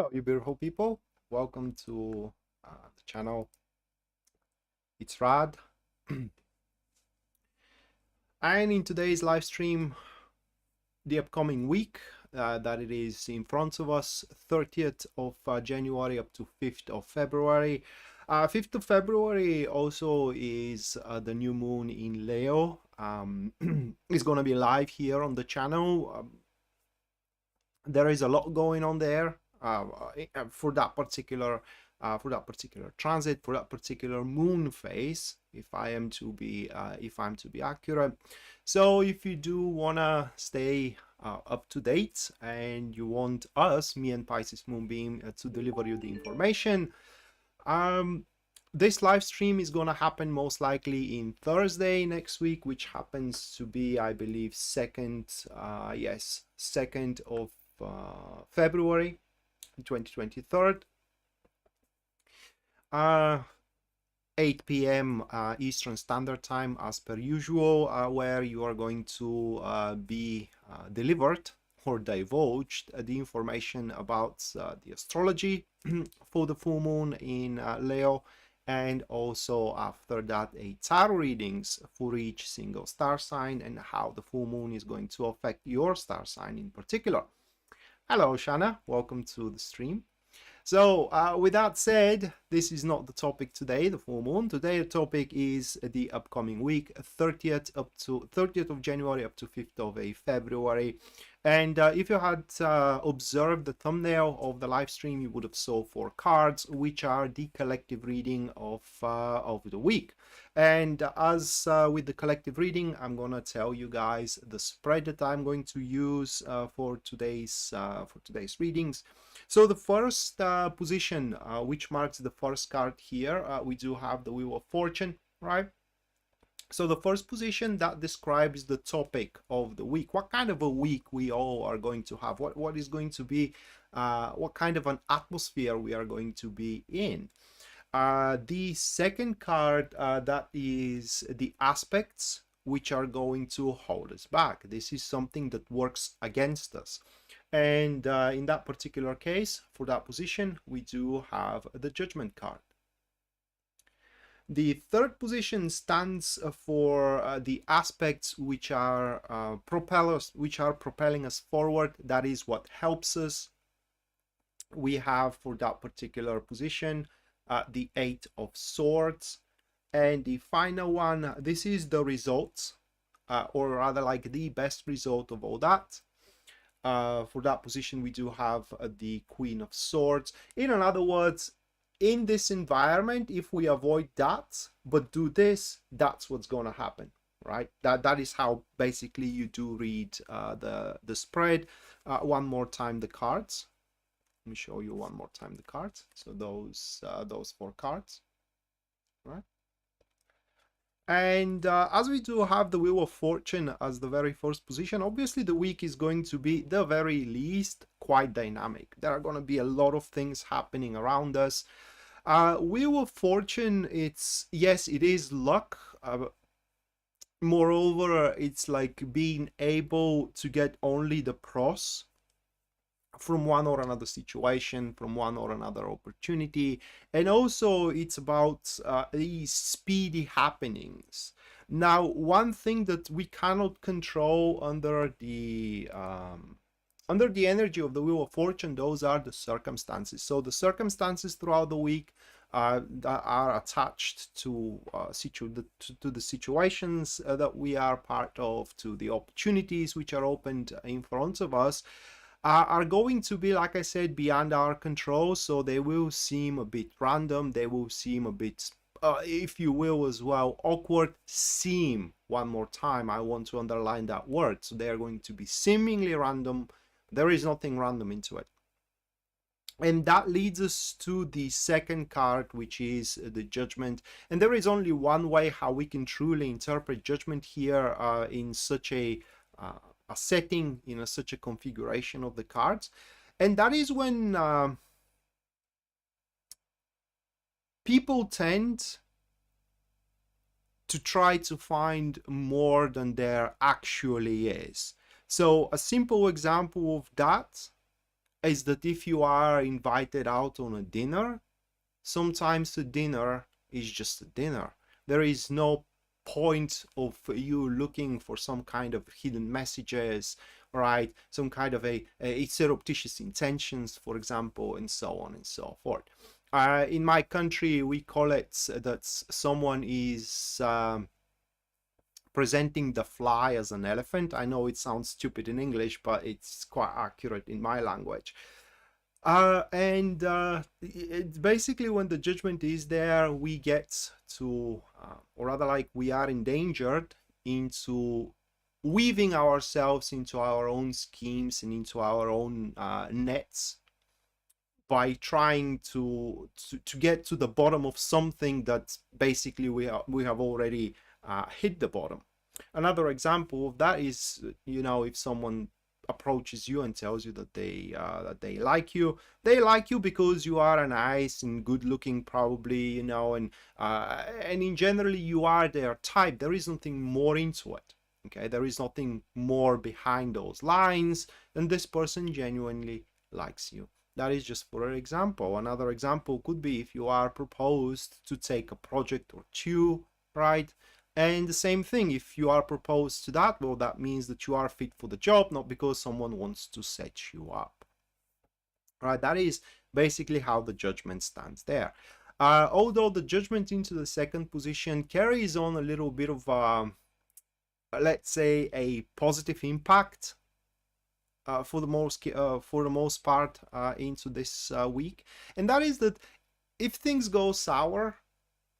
Hello, you beautiful people. Welcome to the channel. It's Rad. And in today's live stream, the upcoming week that it is in front of us, 30th of January up to 5th of February. 5th of February also is the new moon in Leo. It's going to be live here on the channel. There is a lot going on there for that particular transit, for that particular moon phase, if I'm to be accurate. So if you do wanna stay up to date and you want us, me and Pisces Moonbeam, to deliver you the information, this live stream is gonna happen most likely in Thursday next week, which happens to be, I believe, 2nd of February 2023. 8 p.m. Eastern Standard Time, as per usual, where you are going to be delivered or divulged the information about the astrology for the full moon in Leo, and also after that a tarot readings for each single star sign and how the full moon is going to affect your star sign in particular. Hello Shana, welcome to the stream. So with that said, this is not the topic today, the full moon. Today the topic is the upcoming week, 30th of January up to 5th of February. And if you had observed the thumbnail of the live stream, you would have saw 4 cards, which are the collective reading of the week. And as with the collective reading, I'm gonna tell you guys the spread that I'm going to use for today's readings. So the first position, which marks the first card here, we do have the Wheel of Fortune, right? So the first position that describes the topic of the week, what kind of a week we all are going to have, what is going to be, what kind of an atmosphere we are going to be in. The second card, that is the aspects which are going to hold us back. This is something that works against us. And in that particular case, for that position, we do have the Judgment card. The third position stands for the aspects which are propelling us forward. That is what helps us. We have for that particular position the 8 of Swords, and the final one, this is the results, or rather like the best result of all that. For that position, we do have the Queen of Swords. In other words, in this environment, if we avoid that but do this, that's what's going to happen, right? That is how basically you do read the spread. One more time the cards. Let me show you one more time the cards. So those 4 cards, right? And as we do have the Wheel of Fortune as the very first position, obviously the week is going to be, the very least, quite dynamic. There are going to be a lot of things happening around us. Wheel of Fortune, yes, it is luck. Moreover, it's like being able to get only the pros from one or another situation, from one or another opportunity, and also it's about these speedy happenings. Now, one thing that we cannot control under the energy of the Wheel of Fortune, those are the circumstances. So the circumstances throughout the week that are attached to the situations that we are part of, to the opportunities which are opened in front of us, are going to be, like I said, beyond our control. So they will seem a bit random. They will seem a bit, if you will, as well, awkward. Seem, one more time, I want to underline that word. So they are going to be seemingly random. There is nothing random into it. And that leads us to the second card, which is the Judgment. And there is only one way how we can truly interpret Judgment here in such a setting, in such a configuration of the cards, and that is when people tend to try to find more than there actually is. So a simple example of that is that if you are invited out on a dinner, sometimes a dinner is just a dinner. There is no point of you looking for some kind of hidden messages, right? Some kind of a surreptitious intentions, for example, and so on and so forth. In my country, we call it that someone is presenting the fly as an elephant. I know it sounds stupid in English, but it's quite accurate in my language. It's basically when the judgment is there, we get to, or rather like we are endangered into weaving ourselves into our own schemes and into our own nets by trying to get to the bottom of something that basically we have already hit the bottom. Another example of that is, you know, if someone approaches you and tells you that they like you, because you are a nice and good looking, probably, you know, and in generally you are their type. There is nothing more into it. Okay, there is nothing more behind those lines, and this person genuinely likes you. That is just for an example. Another example could be if you are proposed to take a project or two, right? And the same thing, if you are proposed to that, well, that means that you are fit for the job, not because someone wants to set you up. Right? That is basically how the judgment stands there. Although the judgment into the second position carries on a little bit of, let's say, a positive impact for the most part into this week, and that is that if things go sour,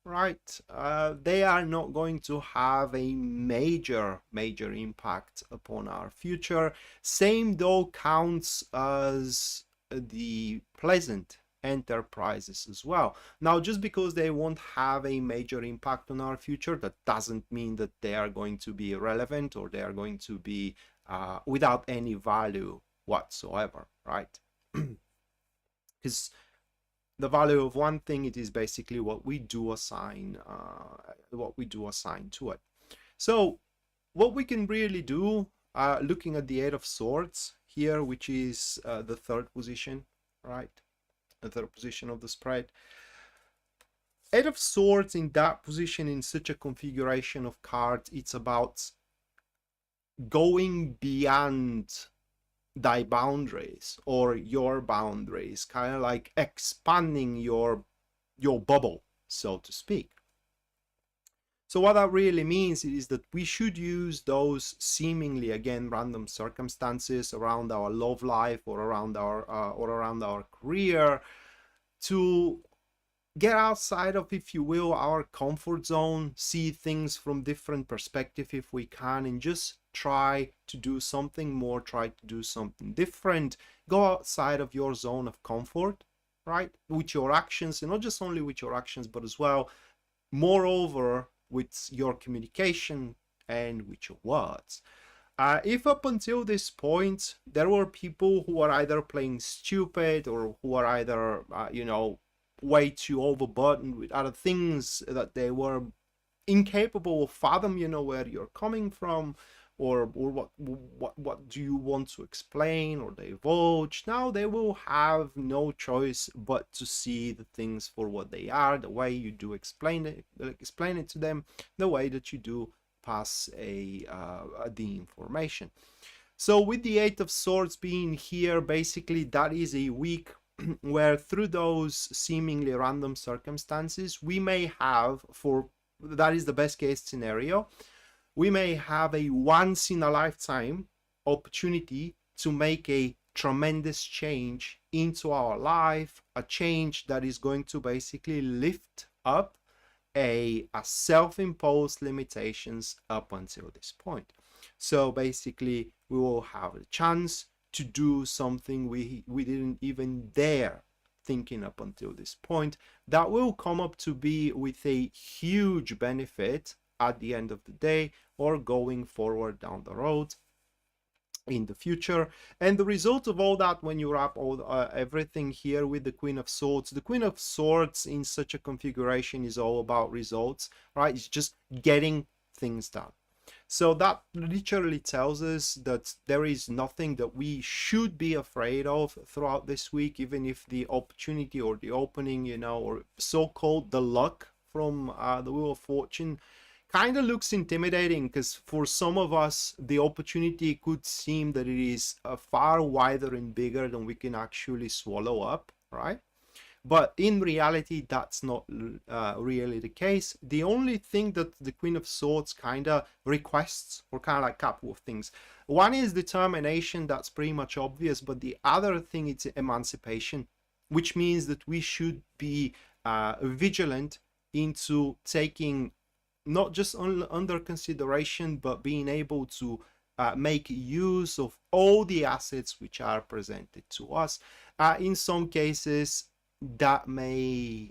right, they are not going to have a major impact upon our future. Same though counts as the pleasant enterprises as well. Now, just because they won't have a major impact on our future, that doesn't mean that they are going to be irrelevant or they are going to be without any value whatsoever, right? Because the value of one thing, it is basically what we do assign to it. So what we can really do, looking at the Eight of Swords here, which is the third position, right? The third position of the spread. Eight of Swords in that position, in such a configuration of cards, it's about going beyond thy boundaries or your boundaries, kind of like expanding your bubble, so to speak. So what that really means is that we should use those seemingly, again, random circumstances around our love life or around our career to get outside of, if you will, our comfort zone, see things from different perspective if we can, and just try to do something more, try to do something different. Go outside of your zone of comfort, right, with your actions, and not just only with your actions, but as well, moreover, with your communication and with your words. If up until this point there were people who are either playing stupid or who are either you know, way too overburdened with other things that they were incapable of fathom, you know, where you're coming from, or what do you want to explain or divulge, now they will have no choice but to see the things for what they are, the way you do explain it to them, the way that you do pass the information. So with the Eight of Swords being here, basically that is a week where through those seemingly random circumstances we may have, that is the best case scenario, we may have a once in a lifetime opportunity to make a tremendous change into our life, a change that is going to basically lift up a self-imposed limitations up until this point. So basically we will have a chance to do something we didn't even dare thinking up until this point, that will come up to be with a huge benefit at the end of the day or going forward down the road in the future. And the result of all that, when you wrap all everything here with the Queen of Swords, the Queen of Swords in such a configuration is all about results, right? It's just getting things done. So that literally tells us that there is nothing that we should be afraid of throughout this week, even if the opportunity or the opening, you know, or so-called the luck from the Wheel of Fortune kind of looks intimidating, because for some of us the opportunity could seem that it is far wider and bigger than we can actually swallow up, right? But in reality, that's not really the case. The only thing that the Queen of Swords kind of requests, or kind of like a couple of things. One is determination, that's pretty much obvious, but the other thing is emancipation, which means that we should be vigilant into taking not just under consideration, but being able to make use of all the assets which are presented to us. In some cases, that may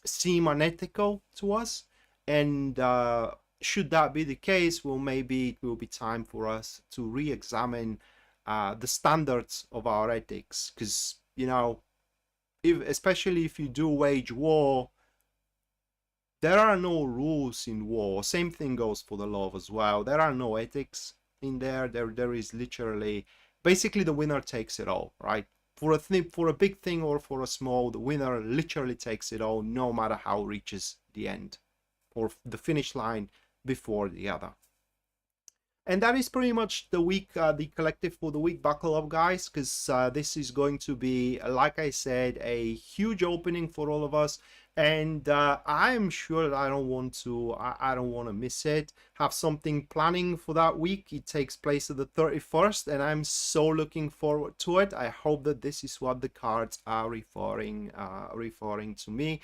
seem unethical to us, and should that be the case, well, maybe it will be time for us to re-examine the standards of our ethics, because, you know, especially if you do wage war, there are no rules in war. Same thing goes for the love as well. There are no ethics in there. There is literally, basically the winner takes it all, right? For a big thing or for a small, the winner literally takes it all, no matter how it reaches the end or the finish line before the other. And that is pretty much the week, the collective for the week. Buckle up, guys, because this is going to be, like I said, a huge opening for all of us. And I'm sure that I don't want to miss it. Have something planning for that week. It takes place at the 31st, and I'm so looking forward to it. I hope that this is what the cards are referring to me.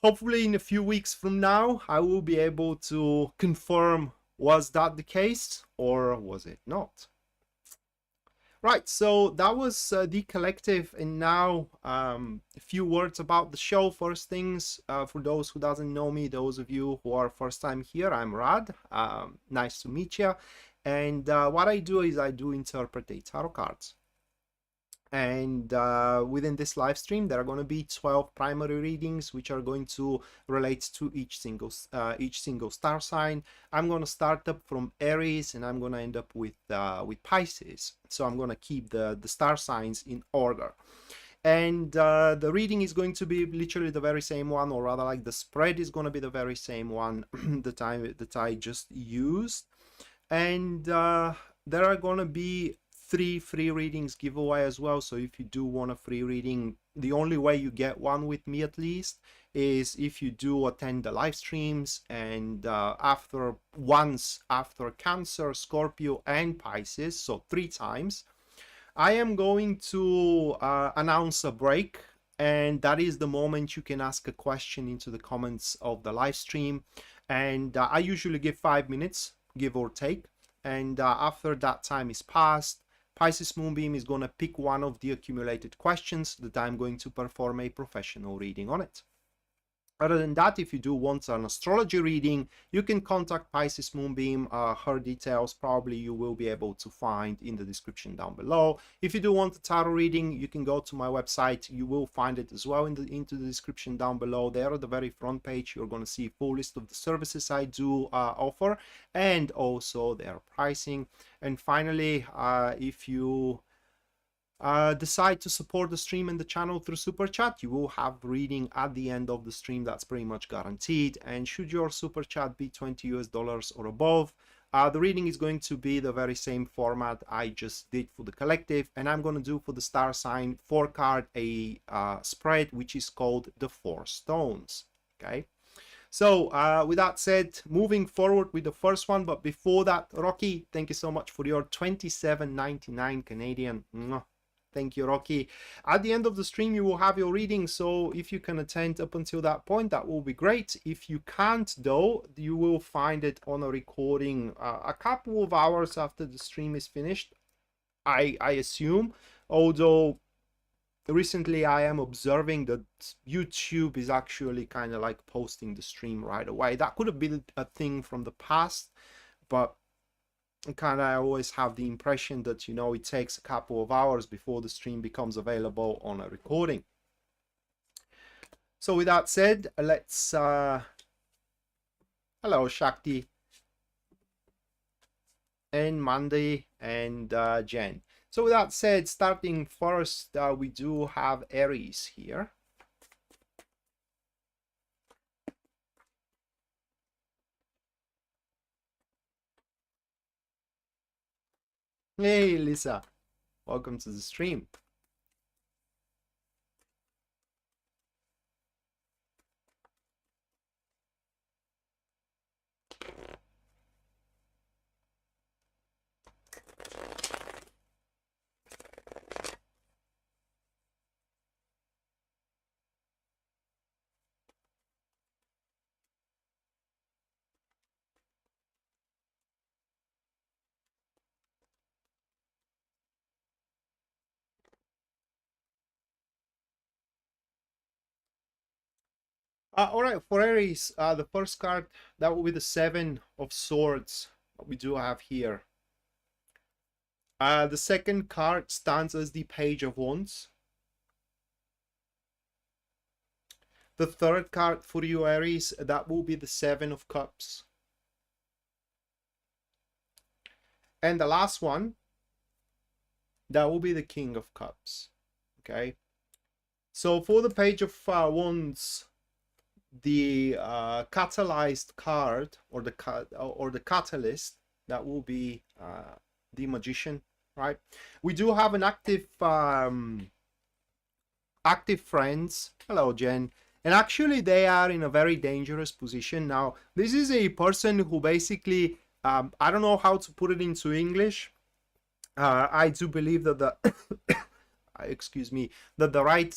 Hopefully in a few weeks from now, I will be able to confirm, was that the case or was it not? Right, so that was the collective, and now a few words about the show. First things, for those who doesn't know me, those of you who are first time here, I'm Rad. Nice to meet you. And what I do is I do interpret tarot cards. And within this live stream, there are going to be 12 primary readings, which are going to relate to each single star sign. I'm going to start up from Aries, and I'm going to end up with Pisces. So I'm going to keep the star signs in order. And the reading is going to be literally the very same one, or rather, like, the spread is going to be the very same one that I just used. And there are going to be 3 free readings giveaway as well. So if you do want a free reading, the only way you get one with me, at least, is if you do attend the live streams, and once after Cancer, Scorpio and Pisces, so 3 times, I am going to announce a break, and that is the moment you can ask a question into the comments of the live stream. And I usually give 5 minutes, give or take, and after that time is passed, Pisces Moonbeam is going to pick one of the accumulated questions that I'm going to perform a professional reading on it. Other than that, if you do want an astrology reading, you can contact Pisces Moonbeam. Her details probably you will be able to find in the description down below. If you do want a tarot reading, you can go to my website. You will find it as well into the description down below. There at the very front page, you're going to see a full list of the services I do offer, and also their pricing. And finally, if you decide to support the stream and the channel through super chat, you will have reading at the end of the stream. That's pretty much guaranteed. And should your super chat be $20 or above, the reading is going to be the very same format I just did for the collective, and I'm going to do for the star sign 4-card a spread, which is called the 4 stones. Okay, so with that said, moving forward with the first one. But before that, Rocky, thank you so much for your $27.99 Canadian. Thank you, Rocky. At the end of the stream, you will have your reading, so if you can attend up until that point, that will be great. If you can't, though, you will find it on a recording a couple of hours after the stream is finished, I assume. Although recently I am observing that YouTube is actually kind of like posting the stream right away. That could have been a thing from the past, but kind of I always have the impression that, you know, it takes a couple of hours before the stream becomes available on a recording. So with that said, let's hello Shakti, and Monday and Jen. So with that said, starting first, we do have Aries here. Hey, Lisa. Welcome to the stream. All right, for Aries, the first card, that will be the Seven of Swords, what we do have here. The second card stands as the Page of Wands. The third card for you, Aries, that will be the Seven of Cups. And the last one, that will be the King of Cups. Okay. So for the Page of Wands, the catalyzed card or the catalyst, that will be the Magician, right? We do have an active friends. Hello, Jen. And actually, they are in a very dangerous position. Now, this is a person who basically, I don't know how to put it into English. I do believe that the, excuse me, that the right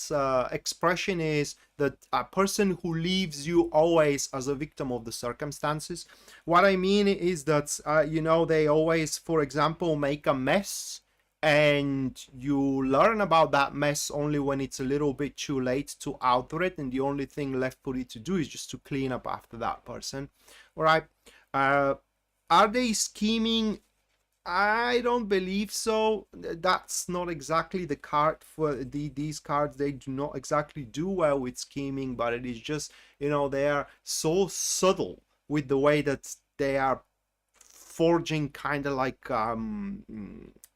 expression is that a person who leaves you always as a victim of the circumstances. What I mean is that, you know, they always, for example, make a mess, and you learn about that mess only when it's a little bit too late to alter it, and the only thing left for you to do is just to clean up after that person. All right. Are they scheming? I don't believe so. That's not exactly the card for these cards. They do not exactly do well with scheming, but it is just, you know, they are so subtle with the way that they are forging, kind of like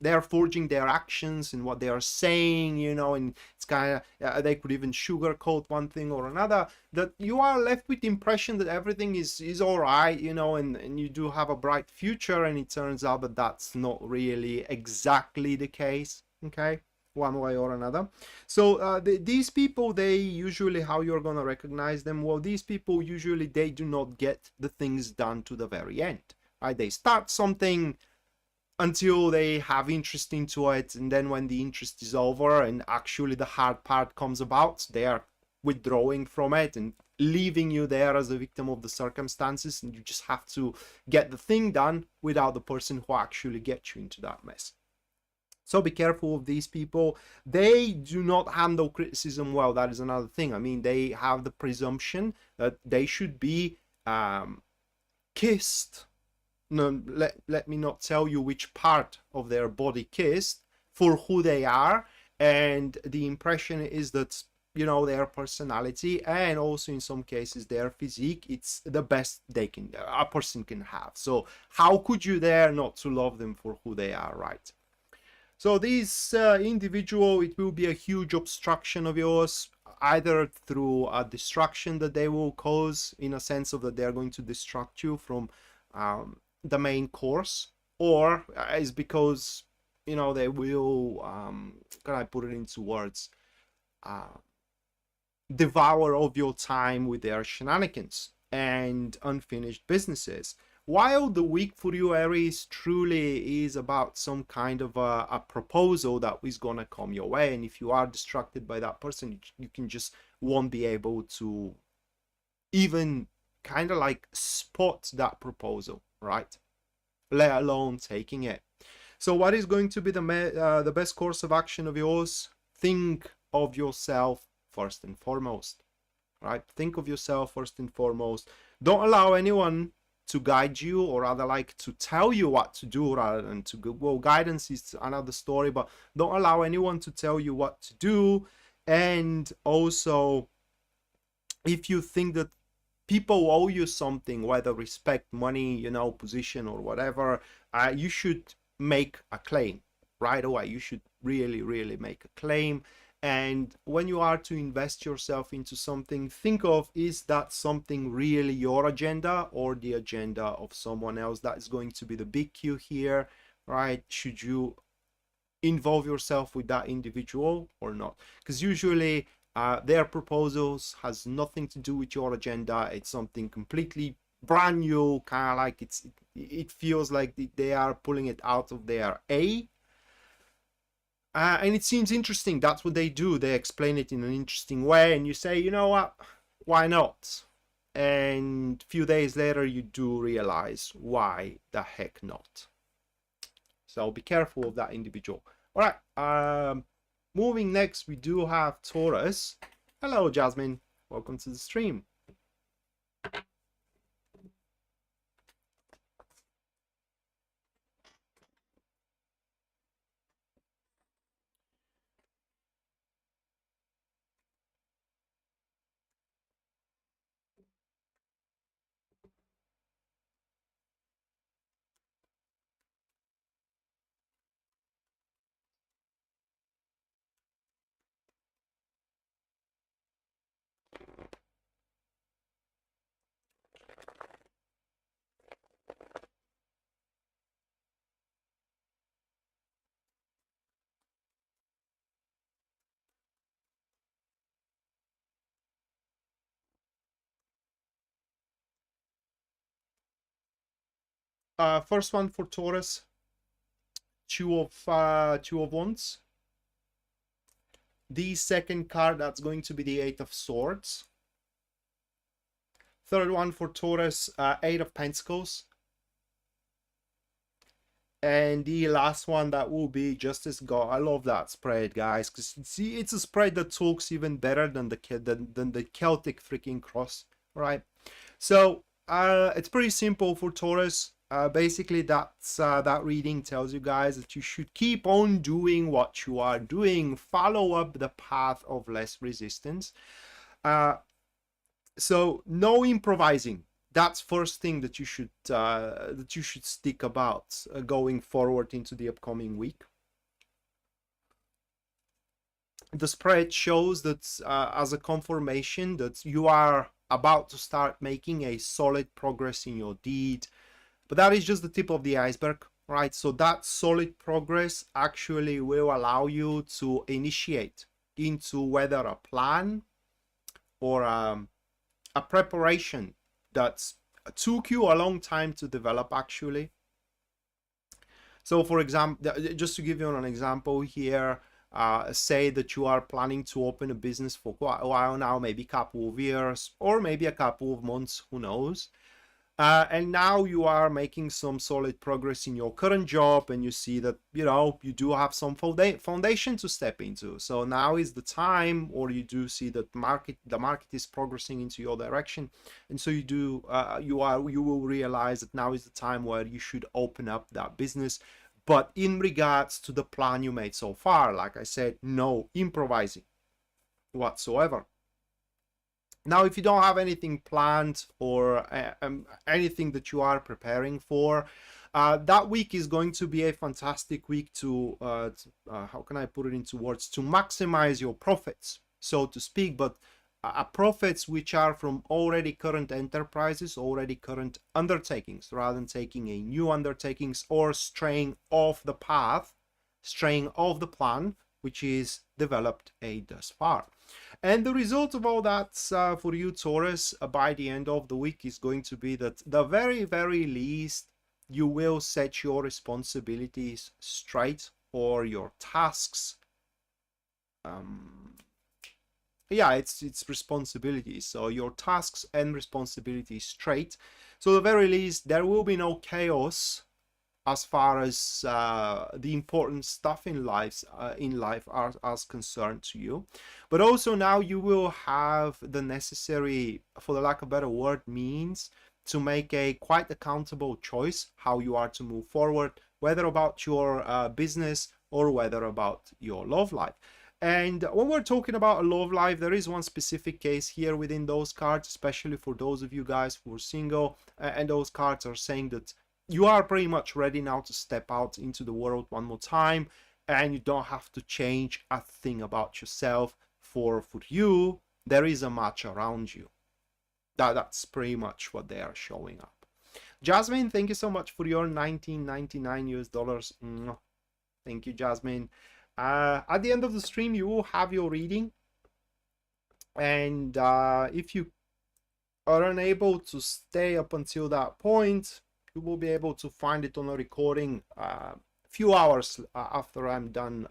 they're forging their actions and what they are saying, you know, and it's kind of they could even sugarcoat one thing or another, that you are left with the impression that everything is all right, you know, and you do have a bright future, and it turns out that that's not really exactly the case, okay, one way or another. So these people, they usually, how you're gonna recognize them? Well, these people usually, they do not get the things done to the very end. Right? They start something until they have interest into it, and then when the interest is over and actually the hard part comes about, they are withdrawing from it and leaving you there as a victim of the circumstances, and you just have to get the thing done without the person who actually gets you into that mess. So be careful of these people. They do not handle criticism well. That is another thing. I mean, they have the presumption that they should be kissed. No, let me not tell you which part of their body kissed for who they are, and the impression is that, you know, their personality and also in some cases their physique, it's the best a person can have. So how could you dare not to love them for who they are, right? So this individual, it will be a huge obstruction of yours, either through a distraction that they will cause, in a sense of that they're going to distract you from the main course, or is because, you know, they will can I put it into words, devour of your time with their shenanigans and unfinished businesses. While the week for you, Aries, truly is about some kind of a proposal that is gonna come your way, and if you are distracted by that person, you can just won't be able to even kind of like spot that proposal, right? Let alone taking it. So what is going to be the best course of action of yours? Think of yourself first and foremost, right? Think of yourself first and foremost. Don't allow anyone to guide you, or rather like to tell you what to do rather than to go. Well, guidance is another story, but don't allow anyone to tell you what to do. And also, if you think that people owe you something, whether respect, money, you know, position or whatever, you should make a claim right away. You should really make a claim. And when you are to invest yourself into something, think of, is that something really your agenda or the agenda of someone else? That is going to be the big cue here, right? Should you involve yourself with that individual or not? Because usually their proposals has nothing to do with your agenda. It's something completely brand new, kind of like it feels like they are pulling it out of their and it seems interesting. That's what they do. They explain it in an interesting way, and you say, you know what, why not? And a few days later you do realize, why the heck not? So be careful of that individual. All right, moving next, we do have Taurus. Hello, Jasmine. Welcome to the stream. First one for Taurus, two of wands. The second card, that's going to be the Eight of Swords. Third one for Taurus, Eight of Pentacles. And the last one, that will be Justice God. I love that spread, guys, because see, it's a spread that talks even better than the Celtic freaking cross, right? So it's pretty simple for Taurus. Basically, that's that reading tells you guys that you should keep on doing what you are doing. Follow up the path of less resistance. So no improvising. That's first thing that you should stick about going forward into the upcoming week. The spread shows that as a confirmation that you are about to start making a solid progress in your deed. But that is just the tip of the iceberg, right? So that solid progress actually will allow you to initiate into whether a plan or a preparation that took you a long time to develop, actually. So for example, just to give you an example here, say that you are planning to open a business for quite a while now, maybe a couple of years or maybe a couple of months, who knows. And now you are making some solid progress in your current job, and you see that, you know, you do have some foundation to step into. So now is the time, or you do see that the market is progressing into your direction, and so you do you will realize that now is the time where you should open up that business. But in regards to the plan you made so far, like I said, no improvising whatsoever. Now, if you don't have anything planned or anything that you are preparing for, that week is going to be a fantastic week to, how can I put it into words, to maximize your profits, so to speak, but profits which are from already current enterprises, already current undertakings, rather than taking a new undertakings or straying off the path, straying off the plan, which is developed thus far. And the result of all that for you, Taurus, by the end of the week is going to be that the very least you will set your responsibilities straight, or your tasks. Yeah, it's responsibilities. So your tasks and responsibilities straight. So the very least there will be no chaos as far as the important stuff in life are as concerned to you. But also now you will have the necessary, for the lack of a better word, means to make a quite accountable choice how you are to move forward, whether about your business or whether about your love life. And when we're talking about a love life, there is one specific case here within those cards, especially for those of you guys who are single. And those cards are saying that you are pretty much ready now to step out into the world one more time, and you don't have to change a thing about yourself. For you, there is a match around you. That's pretty much what they are showing up. Jasmine, thank you so much for your 19.99 US dollars. Thank you, Jasmine. At the end of the stream, you will have your reading. And if you are unable to stay up until that point, you will be able to find it on a recording a few hours after I'm done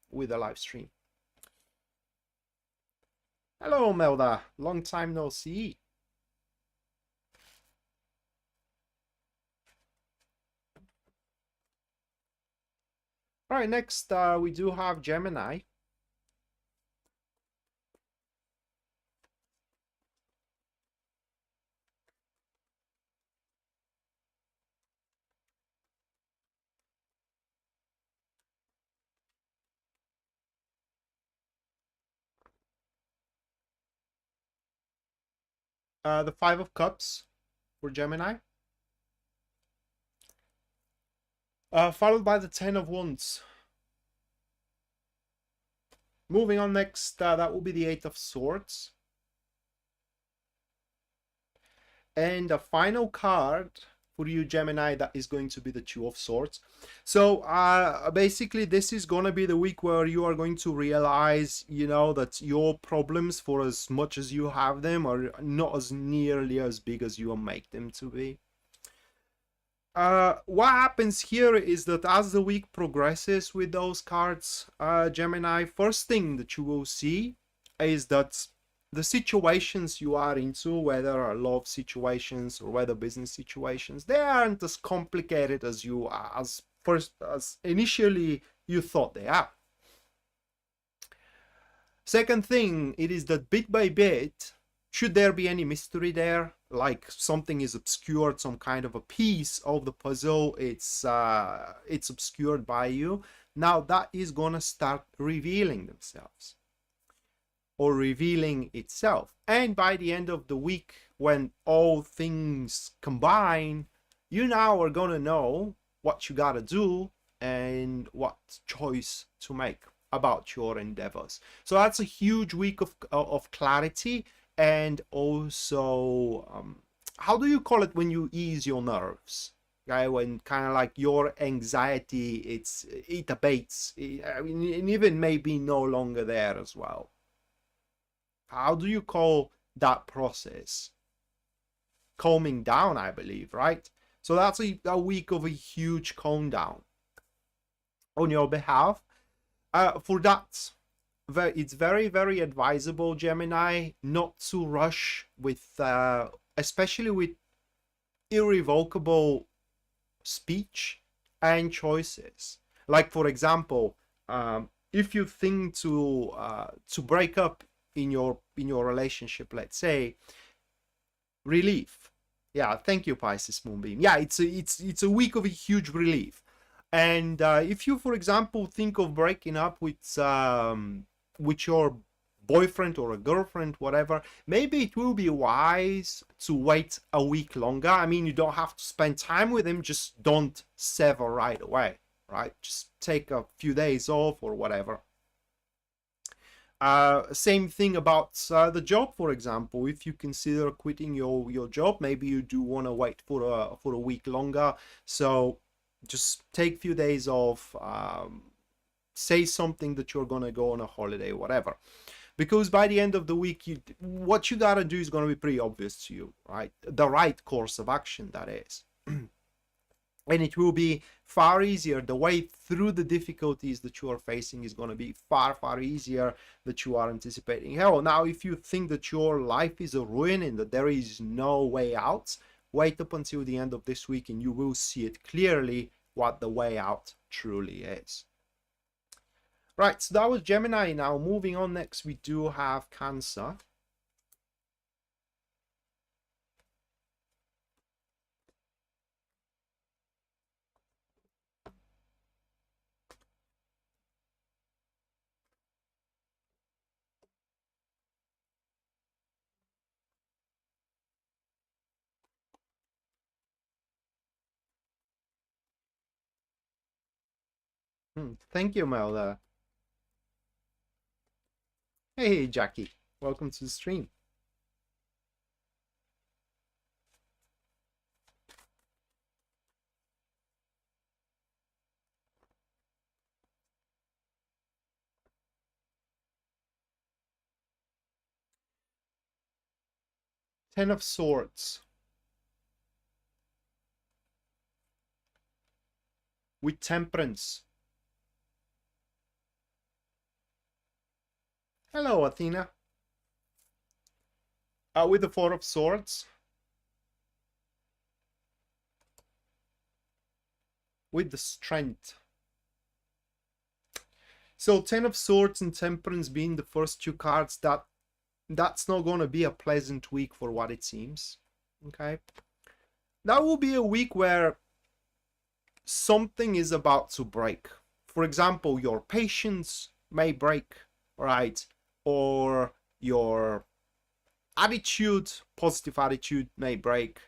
with the live stream. Hello, Melda. Long time no see. All right, next we do have Gemini. The Five of Cups for Gemini. Followed by the Ten of Wands. Moving on next, that will be the Eight of Swords. And the final card for you, Gemini, that is going to be the Two of Swords. So basically, this is going to be the week where you are going to realize, you know, that your problems, for as much as you have them, are not as nearly as big as you make them to be. What happens here is that as the week progresses with those cards, Gemini, first thing that you will see is that the situations you are into, whether are love situations or whether business situations, they aren't as complicated as you are, as initially you thought they are. Second thing, it is that bit by bit, should there be any mystery there, like something is obscured, some kind of a piece of the puzzle, it's obscured by you, now that is gonna start revealing themselves or revealing itself. And by the end of the week, when all things combine, you now are gonna know what you gotta do and what choice to make about your endeavors. So that's a huge week of clarity. And also, how do you call it when you ease your nerves? Okay, when kind of like your anxiety, it abates. I mean, it even may be no longer there as well. How do you call that process? Calming down, I believe, right? So that's a week of a huge calm down on your behalf. For that, it's very, very advisable, Gemini, not to rush with, especially with irrevocable speech and choices. Like, for example, if you think to break up in your relationship, let's say, relief. Yeah, thank you, Pisces Moonbeam. Yeah, it's a week of a huge relief. And if you, for example, think of breaking up with your boyfriend or a girlfriend, whatever, maybe it will be wise to wait a week longer. I mean, you don't have to spend time with him, just don't sever right away, right? Just take a few days off or whatever. Same thing about the job, for example. If you consider quitting your job, maybe you do want to wait for a week longer. So just take a few days off, say something that you're gonna go on a holiday, whatever. Because by the end of the week, what you gotta do is gonna be pretty obvious to you, right? The right course of action, that is. And it will be far easier. The way through the difficulties that you are facing is going to be far, far easier than you are anticipating. Hell, now if you think that your life is a ruin and that there is no way out, wait up until the end of this week and you will see it clearly what the way out truly is. Right, so that was Gemini. Now moving on, next we do have Cancer. Thank you, Mel. Hey, Jackie. Welcome to the stream. Ten of Swords. With Temperance. Hello, Athena. With the Four of Swords. With the Strength. So Ten of Swords and Temperance being the first two cards, that's not going to be a pleasant week for what it seems. Okay. That will be a week where something is about to break. For example, your patience may break, right? Or your attitude, positive attitude may break.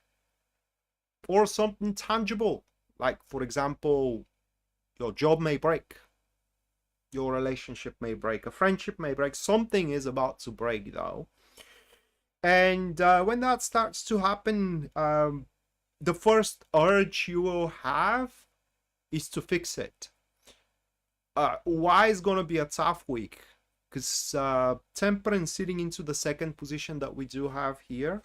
Or something tangible, like for example, your job may break. Your relationship may break, a friendship may break, something is about to break though. And when that starts to happen, the first urge you will have is to fix it. Why is going to be a tough week? Because Temperance sitting into the second position that we do have here,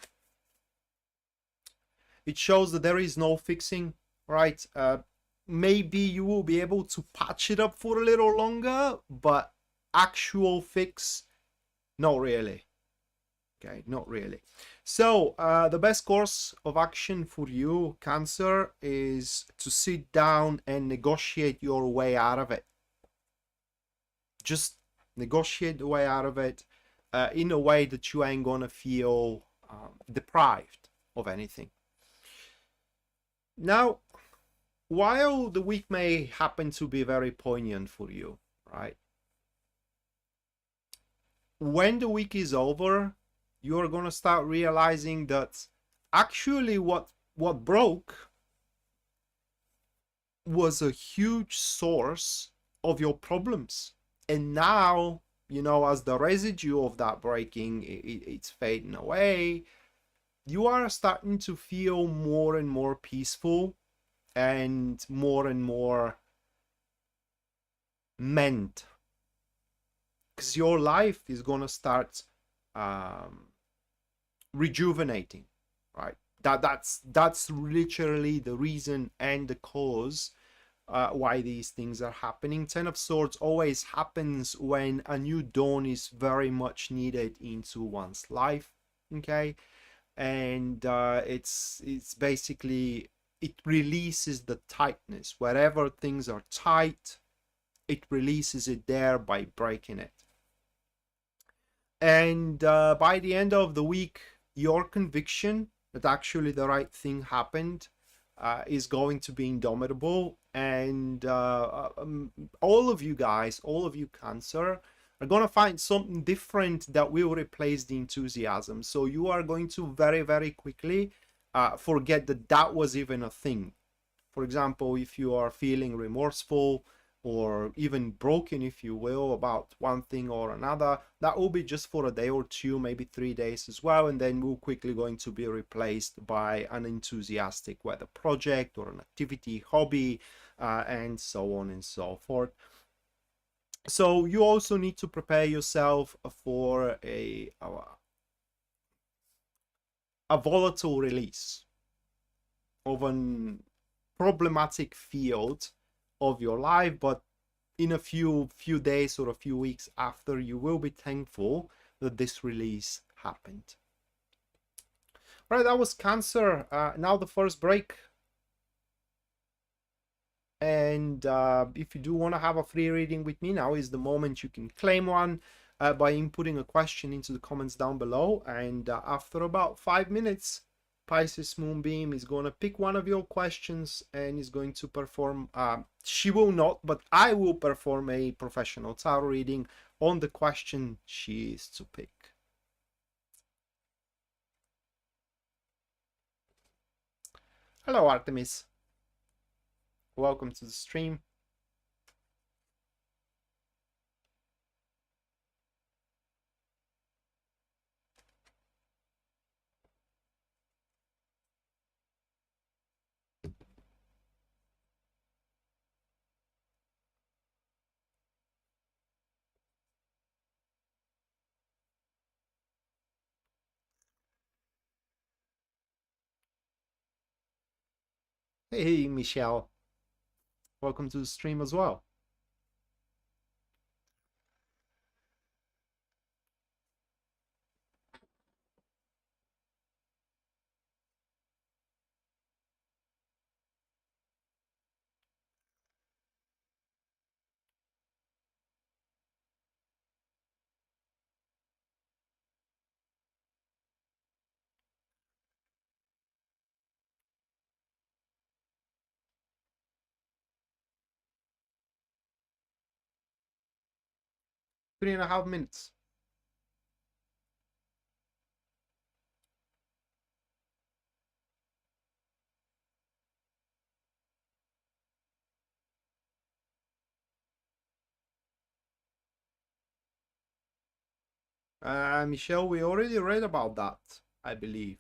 it shows that there is no fixing, right? Maybe you will be able to patch it up for a little longer, but actual fix, not really. Okay, not really. So the best course of action for you, Cancer, is to sit down and negotiate your way out of it. Just negotiate the way out of it in a way that you ain't gonna feel deprived of anything. Now, while the week may happen to be very poignant for you, right? When the week is over, you're gonna start realizing that actually what broke was a huge source of your problems. And now, you know, as the residue of that breaking, it's fading away, you are starting to feel more and more peaceful and more meant, because your life is gonna start rejuvenating, right? That's literally the reason and the cause why these things are happening. Ten of Swords always happens when a new dawn is very much needed into one's life, okay? And it's basically, it releases the tightness. Wherever things are tight, it releases it there by breaking it. And by the end of the week, your conviction that actually the right thing happened is going to be indomitable. And all of you guys, all of you Cancer, are going to find something different that will replace the enthusiasm. So you are going to very quickly forget that that was even a thing. For example, if you are feeling remorseful or even broken, if you will, about one thing or another, that will be just for a day or two, maybe 3 days as well, and then will quickly going to be replaced by an enthusiastic, whether project or an activity, hobby, and so on and so forth. So you also need to prepare yourself for a volatile release of an problematic field of your life, but in a few days or a few weeks after, you will be thankful that this release happened. All right, that was Cancer. Now the first break. And if you do want to have a free reading with me, now is the moment you can claim one by inputting a question into the comments down below. And after about 5 minutes, Pisces Moonbeam is going to pick one of your questions and is going to perform, she will not, but I will perform a professional tarot reading on the question she is to pick. Hello, Artemis. Welcome to the stream. Hey, Michelle. Welcome to the stream as well. Three and a half minutes. Michelle, we already read about that, I believe.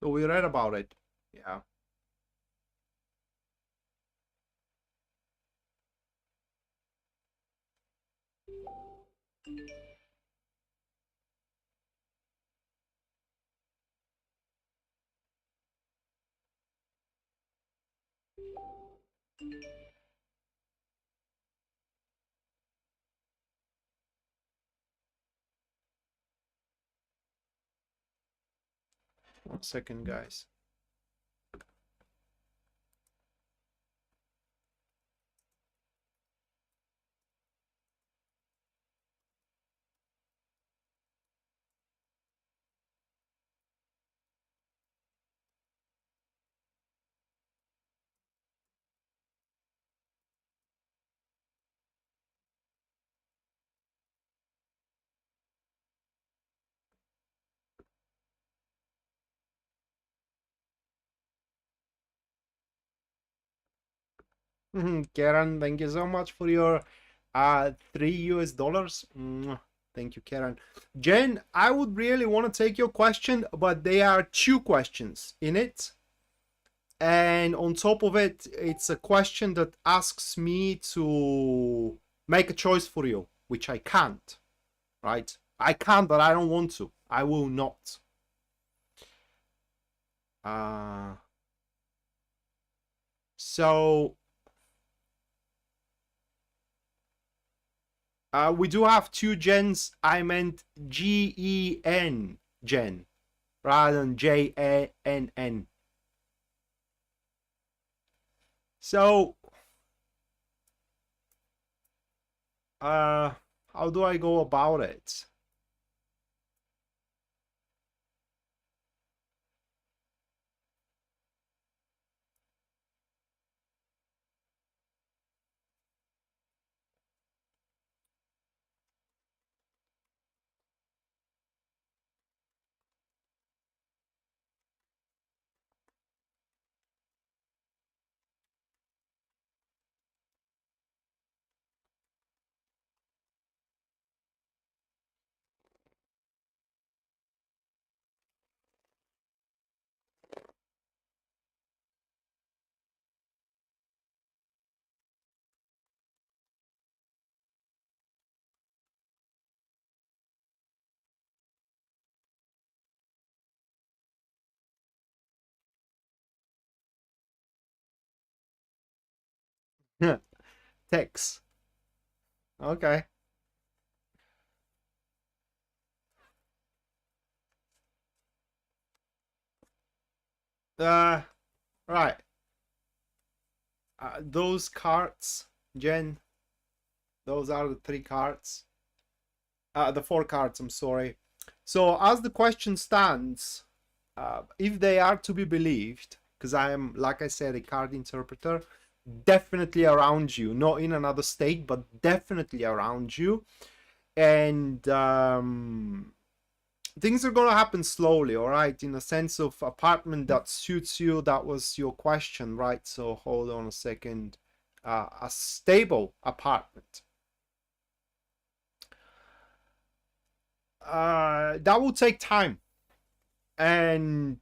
So we read about it. Yeah. One second, guys. Karen, thank you so much for your $3 US. Thank you, Karen. Jen, I would really want to take your question, but there are two questions in it. And on top of it, it's a question that asks me to make a choice for you, which I can't, right? I can, but I don't want to. I will not. So we do have two gens. I meant Gen, Jen, rather than Jann. So, how do I go about it? Text. Okay. Right. Those cards, Jen, those are the three cards. The four cards, I'm sorry. So as the question stands, if they are to be believed, because I am, like I said, a card interpreter, definitely around you, not in another state, but definitely around you. And things are going to happen slowly, all right, in a sense of apartment that suits you. That was your question, right? So hold on a second. A stable apartment. That will take time. And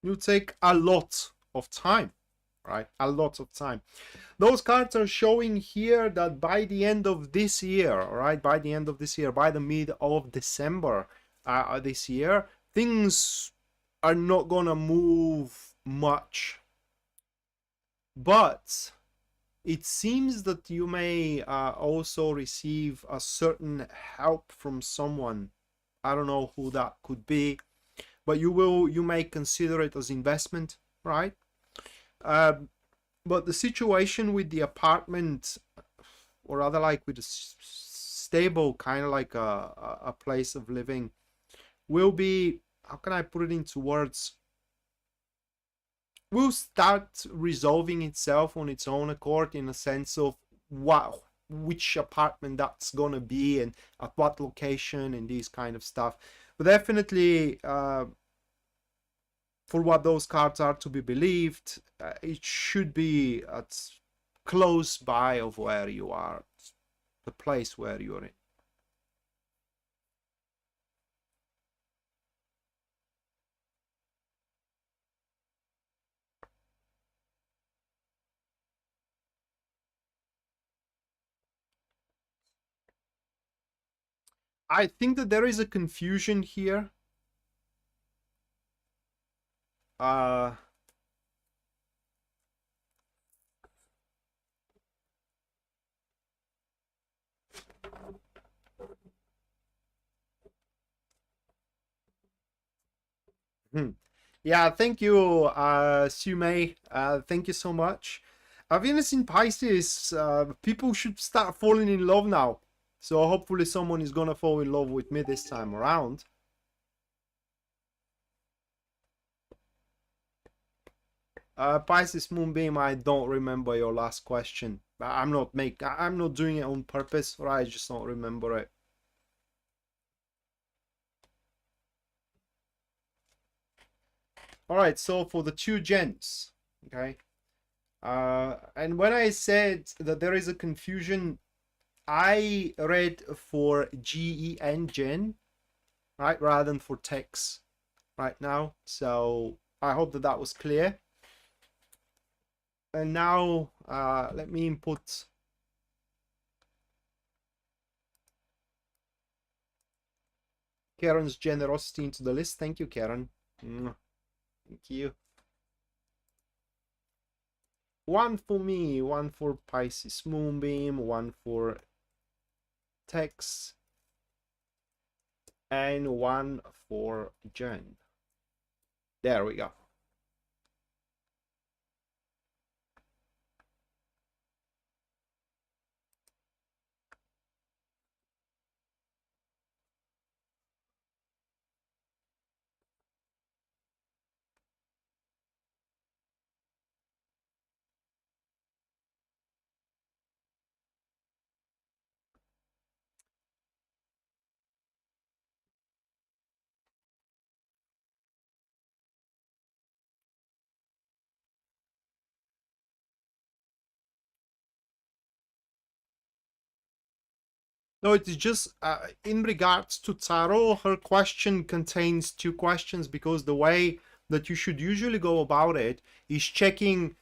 you take a lot of time, right? A lot of time. Those cards are showing here that by the end of this year, right? By the end of this year, by the mid of December this year, things are not gonna move much. But it seems that you may also receive a certain help from someone. I don't know who that could be, but you may consider it as investment, right? But the situation with the apartment, or rather like with a stable kind of like a place of living, will be, how can I put it into words, will start resolving itself on its own accord, in a sense of which apartment that's gonna be and at what location and these kind of stuff. But definitely for what those cards are to be believed, it should be at close by of where you are, the place where you're in. I think that there is a confusion here. Uh, Yeah, thank you, Sume. Thank you so much. Venus in Pisces, people should start falling in love now. So hopefully someone is gonna fall in love with me this time around. Pisces Moonbeam, I don't remember your last question. I'm not doing it on purpose, or I just don't remember it. All right, so for the two gens, okay. And when I said that there is a confusion, I read for GEN gen, right, rather than for text right now. So I hope that that was clear. And now let me input Karen's generosity into the list. Thank you, Karen. Thank you. One for me, one for Pisces Moonbeam, one for Tex, and one for Jen. There we go. No, it is just in regards to tarot, her question contains two questions, because the way that you should usually go about it is checking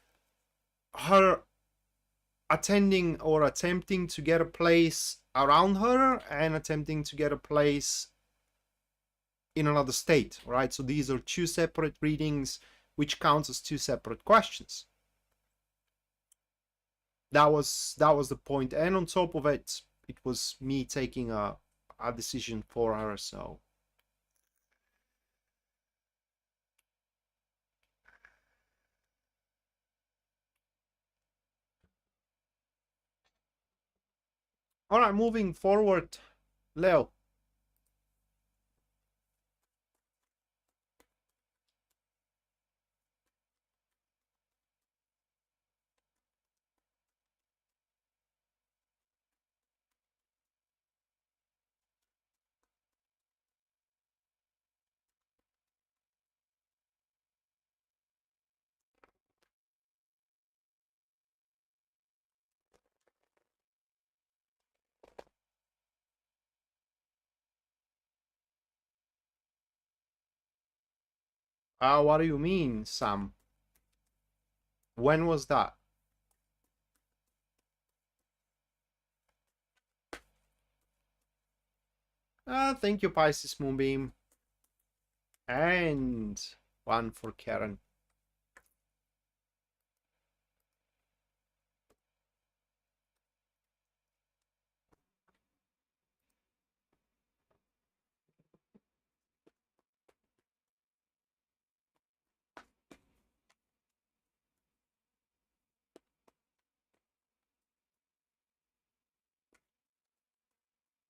her attending or attempting to get a place around her and attempting to get a place in another state, right? So these are two separate readings, which counts as two separate questions. That was the point. And on top of it, it was me taking a decision for her. So All right, moving forward, Leo. What do you mean, Sam? When was that? Thank you, Pisces Moonbeam. And one for Karen.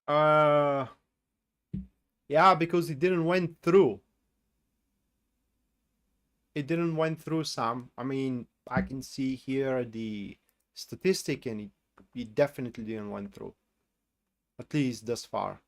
Uh, yeah, because it didn't went through. It didn't went through, Sam. I mean, I can see here the statistic, and it definitely didn't went through. At least thus far.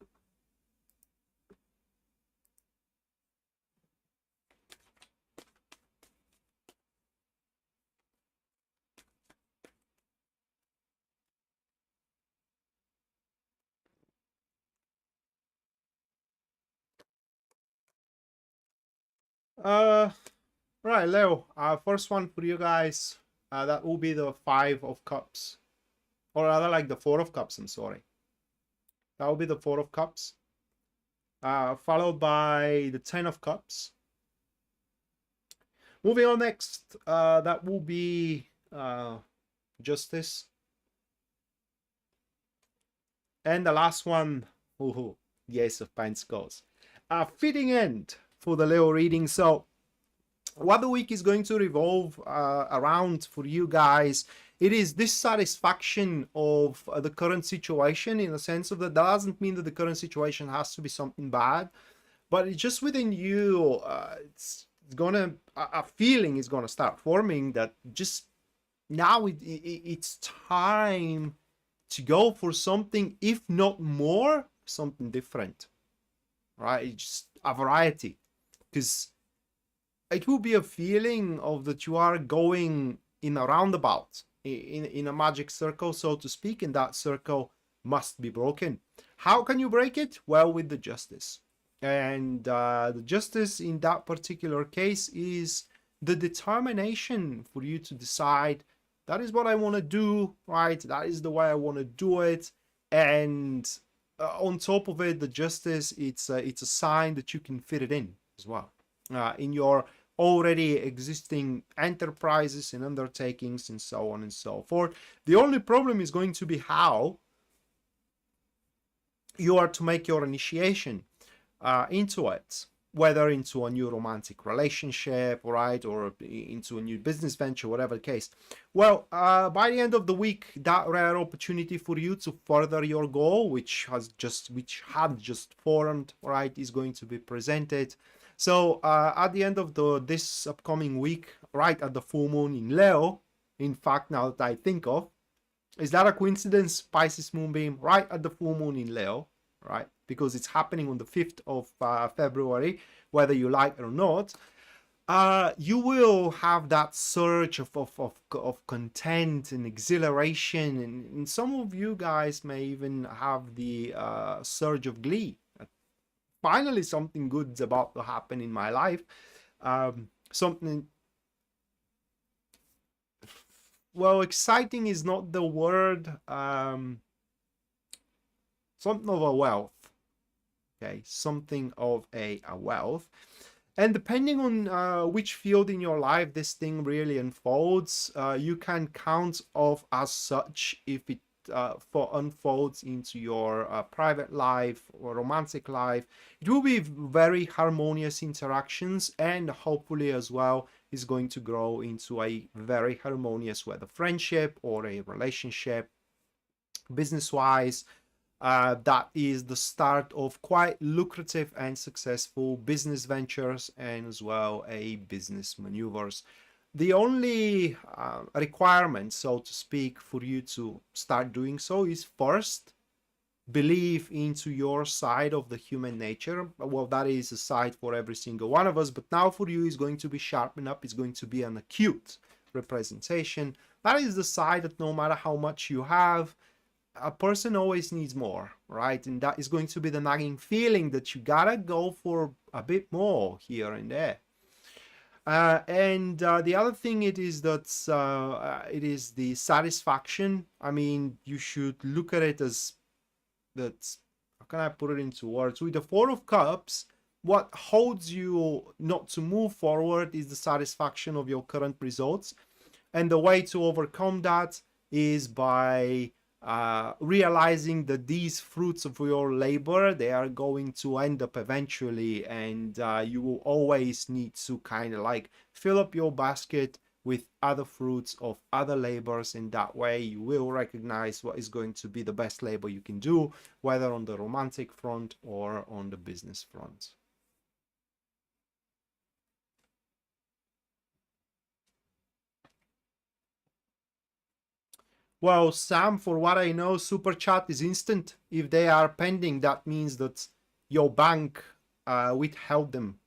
Right, Leo. First one for you guys. That will be the 5 of Cups, or rather, like the 4 of Cups. I'm sorry. That will be the 4 of Cups. Followed by the 10 of Cups. Moving on next, that will be Justice. And the last one, the Ace of Pentacles. A fitting end for the Leo reading. So what the week is going to revolve around for you guys, it is dissatisfaction of the current situation, in the sense of that doesn't mean that the current situation has to be something bad, but it's just within you, it's gonna, a feeling is gonna start forming that just now it's time to go for something, if not more, something different, right? It's just a variety, because it will be a feeling of that you are going in a roundabout, in a magic circle, so to speak, and that circle must be broken. How can you break it? Well, with the Justice. And the Justice in that particular case is the determination for you to decide, that is what I want to do, right? That is the way I want to do it. And on top of it, the Justice, it's a sign that you can fit it in as well. In your already existing enterprises and undertakings and so on and so forth. The only problem is going to be how you are to make your initiation into it, whether into a new romantic relationship, right, or into a new business venture, whatever the case. Well, by the end of the week, that rare opportunity for you to further your goal, which had just formed, right, is going to be presented. So at the end of this upcoming week, right at the full moon in Leo, in fact, now that I think of, is that a coincidence? Pisces Moonbeam, right at the full moon in Leo, right? Because it's happening on the 5th of February, whether you like it or not. You will have that surge of content and exhilaration, and some of you guys may even have the surge of glee. Finally, something good's about to happen in my life. Something, well, exciting is not the word. Something of a wealth. Okay, something of a wealth. And depending on which field in your life this thing really unfolds, you can count off as such if it unfolds into your private life or romantic life. It will be very harmonious interactions, and hopefully as well is going to grow into a very harmonious, whether friendship or a relationship, business-wise, that is the start of quite lucrative and successful business ventures and as well a business maneuvers. The only requirement, so to speak, for you to start doing so is first believe into your side of the human nature. Well, that is a side for every single one of us, but now for you is going to be sharpened up. It's going to be an acute representation. That is the side that no matter how much you have, a person always needs more, right? And that is going to be the nagging feeling that you gotta go for a bit more here and there. And the other thing it is that it is the satisfaction. I mean, you should look at it as that. How can I put it into words? With the Four of Cups, what holds you not to move forward is the satisfaction of your current results, and the way to overcome that is by realizing that these fruits of your labor, they are going to end up eventually, and you will always need to kind of like fill up your basket with other fruits of other labors, and that way you will recognize what is going to be the best labor you can do, whether on the romantic front or on the business front. Well, Sam, for what I know, super chat is instant. If they are pending, that means that your bank withheld them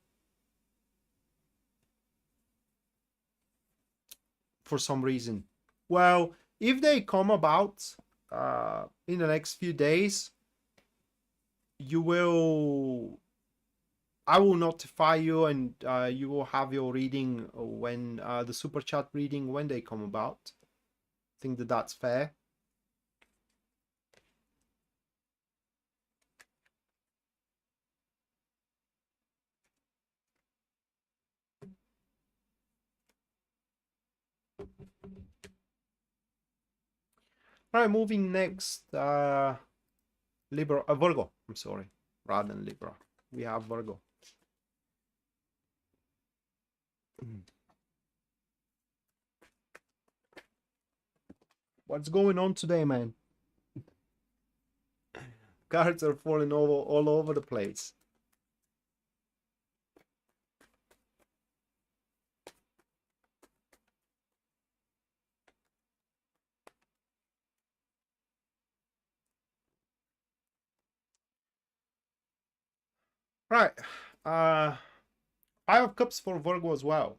for some reason. Well, if they come about in the next few days, I will notify you, and you will have your reading when the super chat reading when they come about. I think that that's fair. All right, moving next, Libra, Virgo. I'm sorry, rather than Libra, we have Virgo. What's going on today, man? Cards are falling over all over the place. Right. Five of Cups for Virgo as well.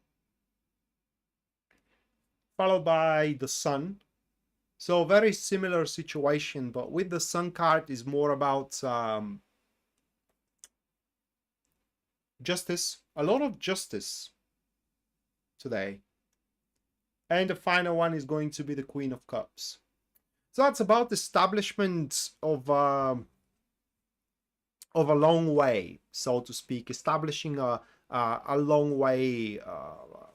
Followed by the Sun. So very similar situation, but with the Sun card is more about justice. A lot of justice today. And the final one is going to be the Queen of Cups. So that's about establishment of a long way, so to speak, establishing a long way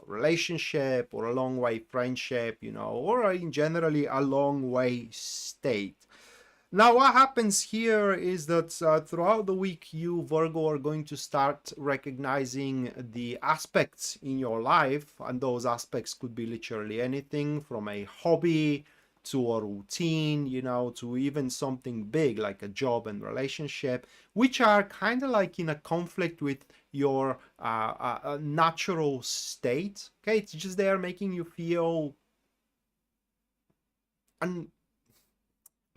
relationship, or a long way friendship, you know, or in generally a long way state. Now, what happens here is that throughout the week, you, Virgo, are going to start recognizing the aspects in your life, and those aspects could be literally anything from a hobby to a routine, you know, to even something big like a job and relationship, which are kind of like in a conflict with your natural state. Okay, it's just they are making you feel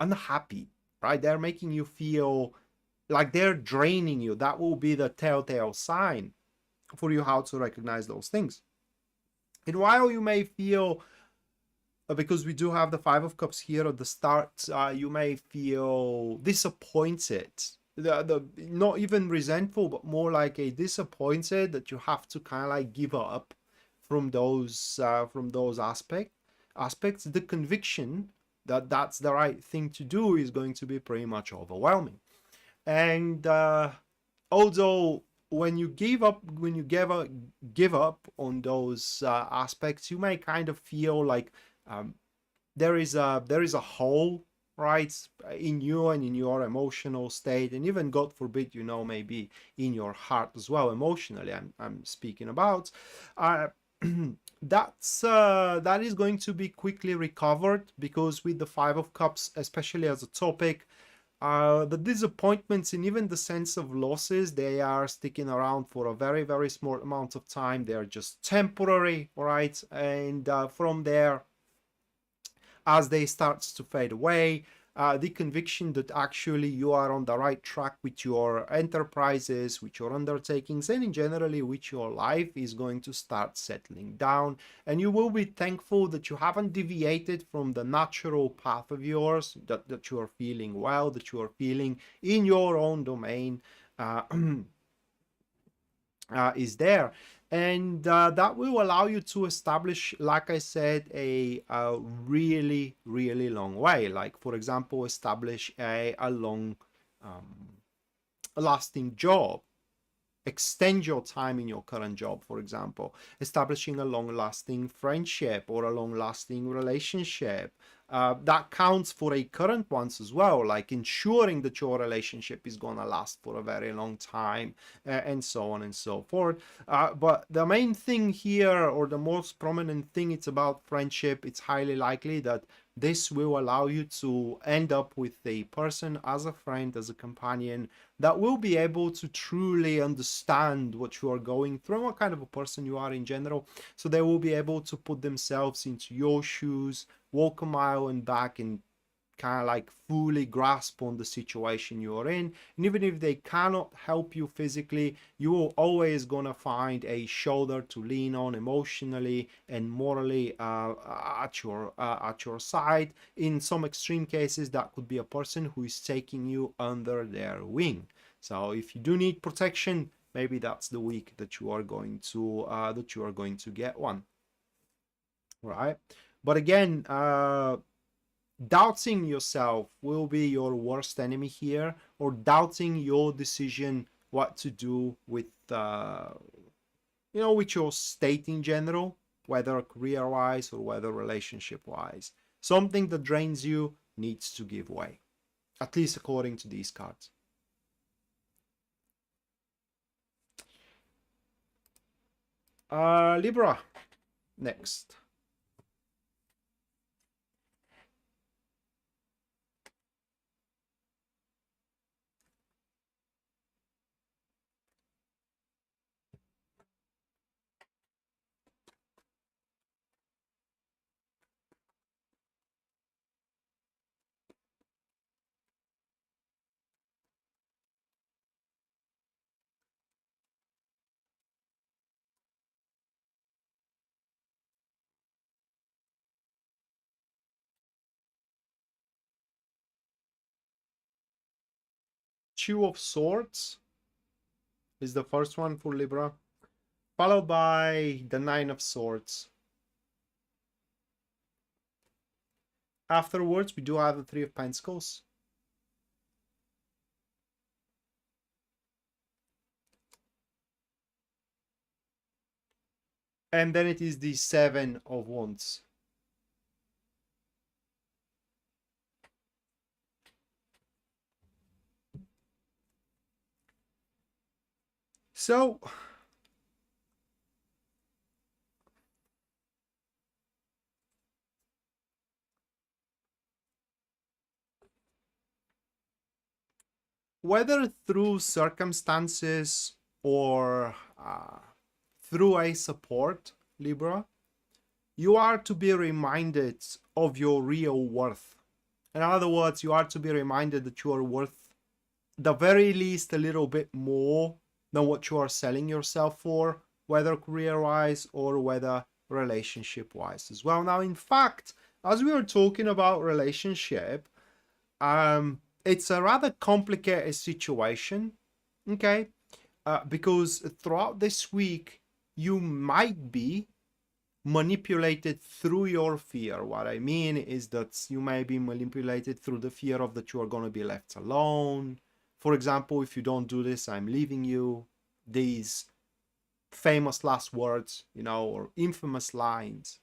unhappy, right? They're making you feel like they're draining you. That will be the telltale sign for you how to recognize those things. And while you may feel, because we do have the Five of Cups here at the start, you may feel disappointed, the not even resentful, but more like a disappointed that you have to kind of like give up from those aspects. The conviction that that's the right thing to do is going to be pretty much overwhelming. And although when you give up on those aspects, you may kind of feel like there is a hole, right, in you and in your emotional state, and even, God forbid, you know, maybe in your heart as well, emotionally. I'm speaking about. That is going to be quickly recovered, because with the Five of Cups, especially as a topic, The disappointments and even the sense of losses, they are sticking around for a very, very small amount of time. They are just temporary, right? And from there, as they start to fade away, the conviction that actually you are on the right track with your enterprises, with your undertakings, and in generally with your life is going to start settling down. And you will be thankful that you haven't deviated from the natural path of yours, that you are feeling well, that you are feeling in your own domain. Is there, and that will allow you to establish, like I said, a really, really long way. Like, for example, establish a long lasting job, extend your time in your current job, for example, establishing a long-lasting friendship or a long-lasting relationship. That counts for a current ones as well, like ensuring that your relationship is gonna last for a very long time, and so on and so forth. But the main thing here, or the most prominent thing, it's about friendship. It's highly likely that this will allow you to end up with a person as a friend, as a companion, that will be able to truly understand what you are going through, what kind of a person you are in general. So they will be able to put themselves into your shoes, walk a mile and back, and kind of like fully grasp on the situation you're in. And even if they cannot help you physically, you will always gonna find a shoulder to lean on emotionally and morally at your side. In some extreme cases, that could be a person who is taking you under their wing. So if you do need protection, maybe that's the week that you are going to get one, right? But again, doubting yourself will be your worst enemy here, or doubting your decision what to do with with your state in general, whether career wise or whether relationship wise. Something that drains you needs to give way, at least according to these cards. Libra next. Two of Swords is the first one for Libra, followed by the Nine of Swords. Afterwards, we do have the Three of Pentacles. And then it is the Seven of Wands. So, whether through circumstances or through a support, Libra, you are to be reminded of your real worth. In other words, you are to be reminded that you are worth the very least a little bit more than what you are selling yourself for, whether career-wise or whether relationship-wise as well. Now, in fact, as we were talking about relationship, it's a rather complicated situation, okay? Because throughout this week, you might be manipulated through your fear. What I mean is that you may be manipulated through the fear of that you are going to be left alone. For example, if you don't do this, I'm leaving you. These famous last words, or infamous lines.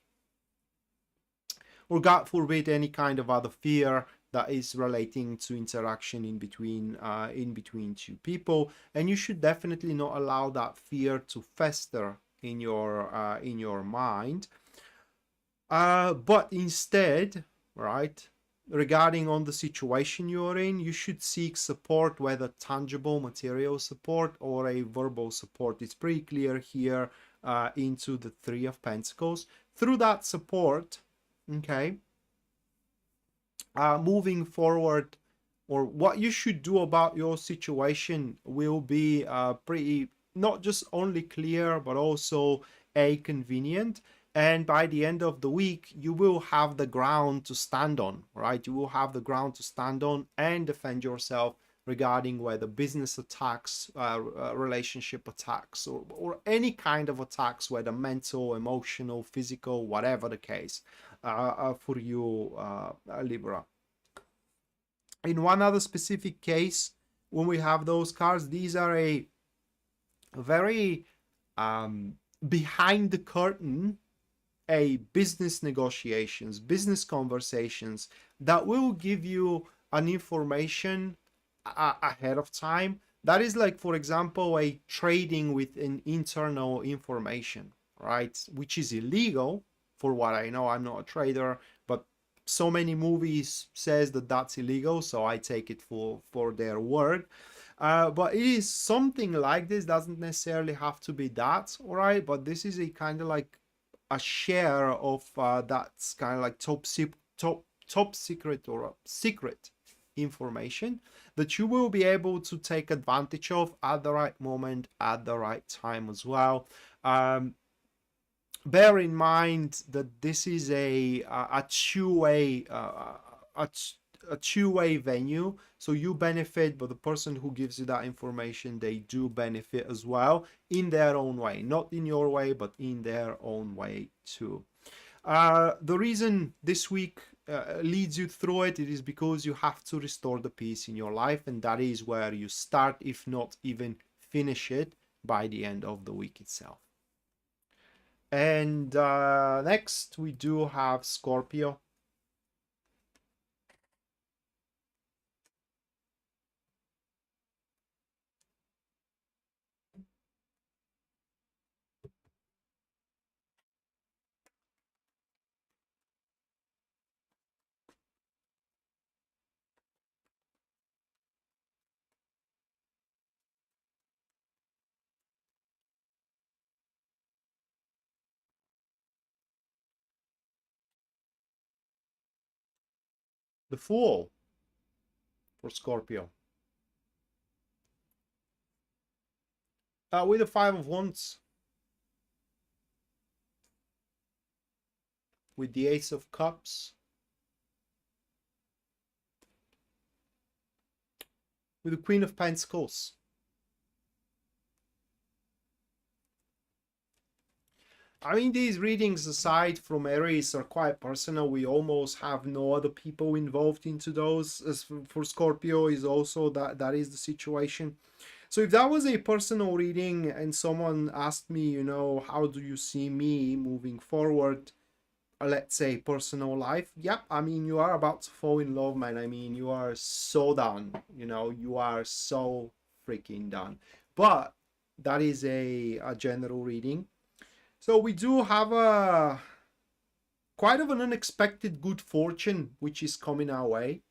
Or God forbid, any kind of other fear that is relating to interaction in between two people. And you should definitely not allow that fear to fester in your mind. But instead, right, regarding on the situation you're in, you should seek support, whether tangible material support or a verbal support. It's pretty clear here into the Three of Pentacles. Through that support, okay, moving forward, or what you should do about your situation will be pretty, not just only clear, but also a convenient. And by the end of the week, you will have the ground to stand on, right? You will have the ground to stand on and defend yourself regarding whether business attacks, relationship attacks, or any kind of attacks, whether mental, emotional, physical, whatever the case, for you, Libra. In one other specific case, when we have those cards, these are a very behind the curtain, a business negotiations, business conversations that will give you an information ahead of time. That is like, for example, a trading with an internal information, right? Which is illegal for what I know. I'm not a trader, but so many movies says that that's illegal, so I take it for their word. But it is something like this, doesn't necessarily have to be that, all right? But this is a kind of like a share of that's kind of like top secret or secret information that you will be able to take advantage of at the right moment, at the right time as well. Bear in mind that this is a two-way a two-way venue, so you benefit, but the person who gives you that information, they do benefit as well in their own way, not in your way, but in their own way too. The reason this week leads you through it is because you have to restore the peace in your life, and that is where you start, if not even finish it by the end of the week itself. And next we do have Scorpio. The Fool for Scorpio. With the Five of Wands. With the Ace of Cups. With the Queen of Pentacles. I mean, these readings, aside from Aries, are quite personal. We almost have no other people involved into those. As for Scorpio, is also that is the situation. So if that was a personal reading and someone asked me, you know, how do you see me moving forward, let's say personal life, yep, I mean, you are about to fall in love, man. I mean, you are so done, you know, you are so freaking done. But that is a general reading. So we do have a quite of an unexpected good fortune which is coming our way.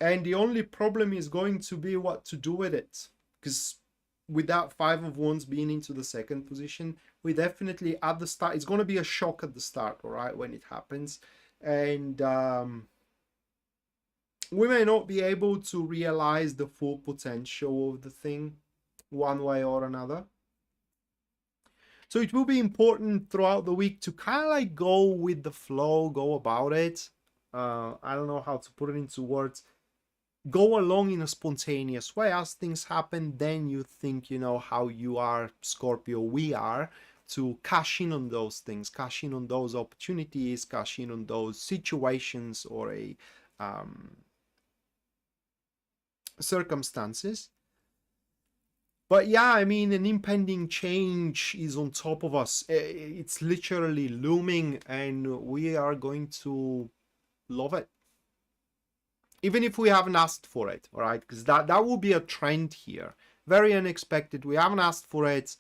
And the only problem is going to be what to do with it. Because with that Five of Wands being into the second position, we definitely at the start, it's going to be a shock at the start, all right, when it happens. And we may not be able to realize the full potential of the thing one way or another. So it will be important throughout the week to kind of like go with the flow, go about it. I don't know how to put it into words. Go along in a spontaneous way as things happen. Then you think, you know, how you are, Scorpio, we are, to cash in on those things, cash in on those opportunities, cash in on those situations or a circumstances. But yeah, I mean, an impending change is on top of us. It's literally looming, and we are going to love it. Even if we haven't asked for it, all right? Because that will be a trend here. Very unexpected. We haven't asked for it,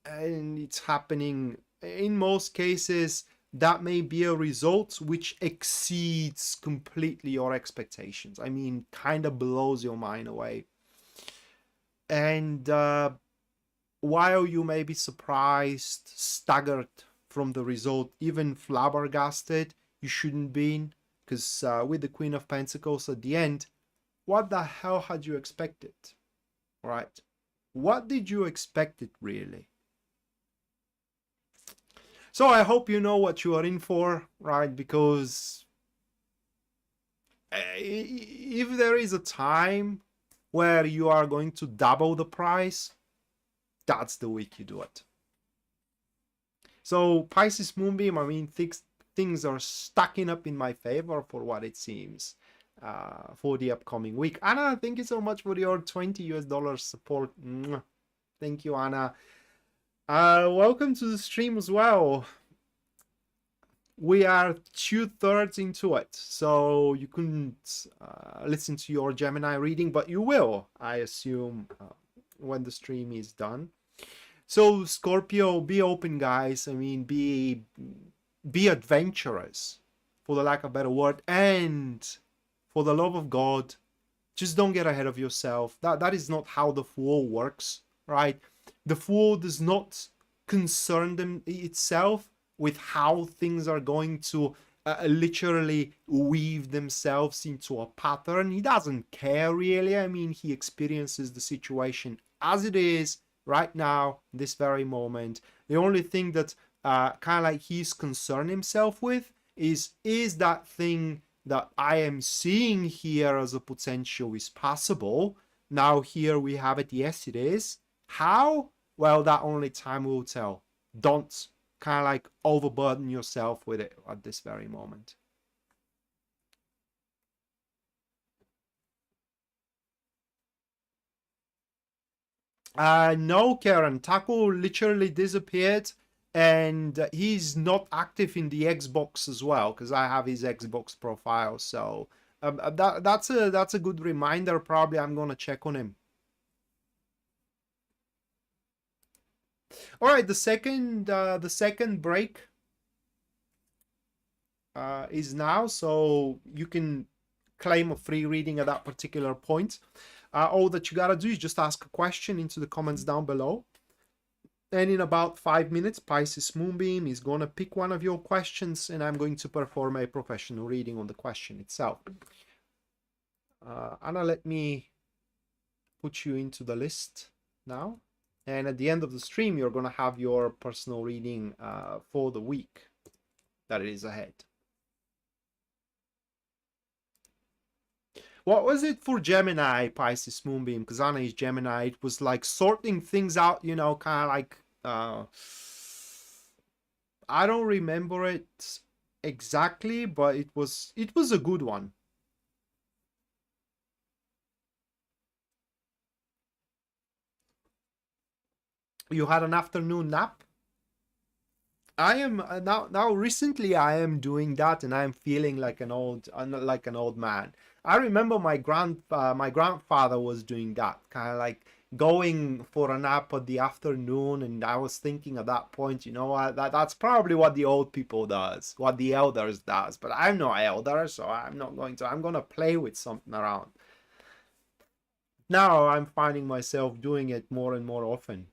and it's happening. In most cases, that may be a result which exceeds completely your expectations. I mean, kind of blows your mind away. And while you may be surprised, staggered from the result, even flabbergasted, you shouldn't be, because with the Queen of Pentacles at the end, what the hell had you expected, right? What did you expect it really? So I hope you know what you are in for, right? Because if there is a time where you are going to double the price, that's the week you do it. So Pisces Moonbeam, I mean, things are stacking up in my favor for what it seems for the upcoming week. Anna, thank you so much for your $20 support. Thank you, Anna. Welcome to the stream as well. We are 2/3 into it, so you couldn't listen to your Gemini reading, but you will, I assume, when the stream is done. So Scorpio, be open, guys. I mean, be adventurous, for the lack of a better word, and for the love of God, just don't get ahead of yourself. That is not how the Fool works, right? The Fool does not concern itself with how things are going to literally weave themselves into a pattern. He doesn't care really. I mean, he experiences the situation as it is right now, this very moment. The only thing that kind of like he's concerned himself with is that thing that I am seeing here as a potential is possible. Now here we have it. Yes, it is. How? Well, that only time will tell. Don't kind of like overburden yourself with it at this very moment. No, Karen. Taco literally disappeared, and he's not active in the Xbox as well, because I have his Xbox profile. So that's a good reminder. Probably I'm gonna check on him. All right, the second break is now, so you can claim a free reading at that particular point. All that you gotta do is just ask a question into the comments down below. And in about 5 minutes, Pisces Moonbeam is gonna pick one of your questions, and I'm going to perform a professional reading on the question itself. Anna, let me put you into the list now. And at the end of the stream, you're gonna have your personal reading for the week that it is ahead. What was it for Gemini, Pisces Moonbeam? Because Anna is Gemini. It was like sorting things out, you know, kind of like, I don't remember it exactly, but it was a good one. You had an afternoon nap? I am now recently I am doing that, and I am feeling like an old man. I remember my grandfather was doing that, kind of like going for a nap at the afternoon, and I was thinking at that point, you know what, that's probably what the old people does, what the elders does, but I'm no elder, so I'm not going to. I'm gonna play with something around. Now I'm finding myself doing it more and more often.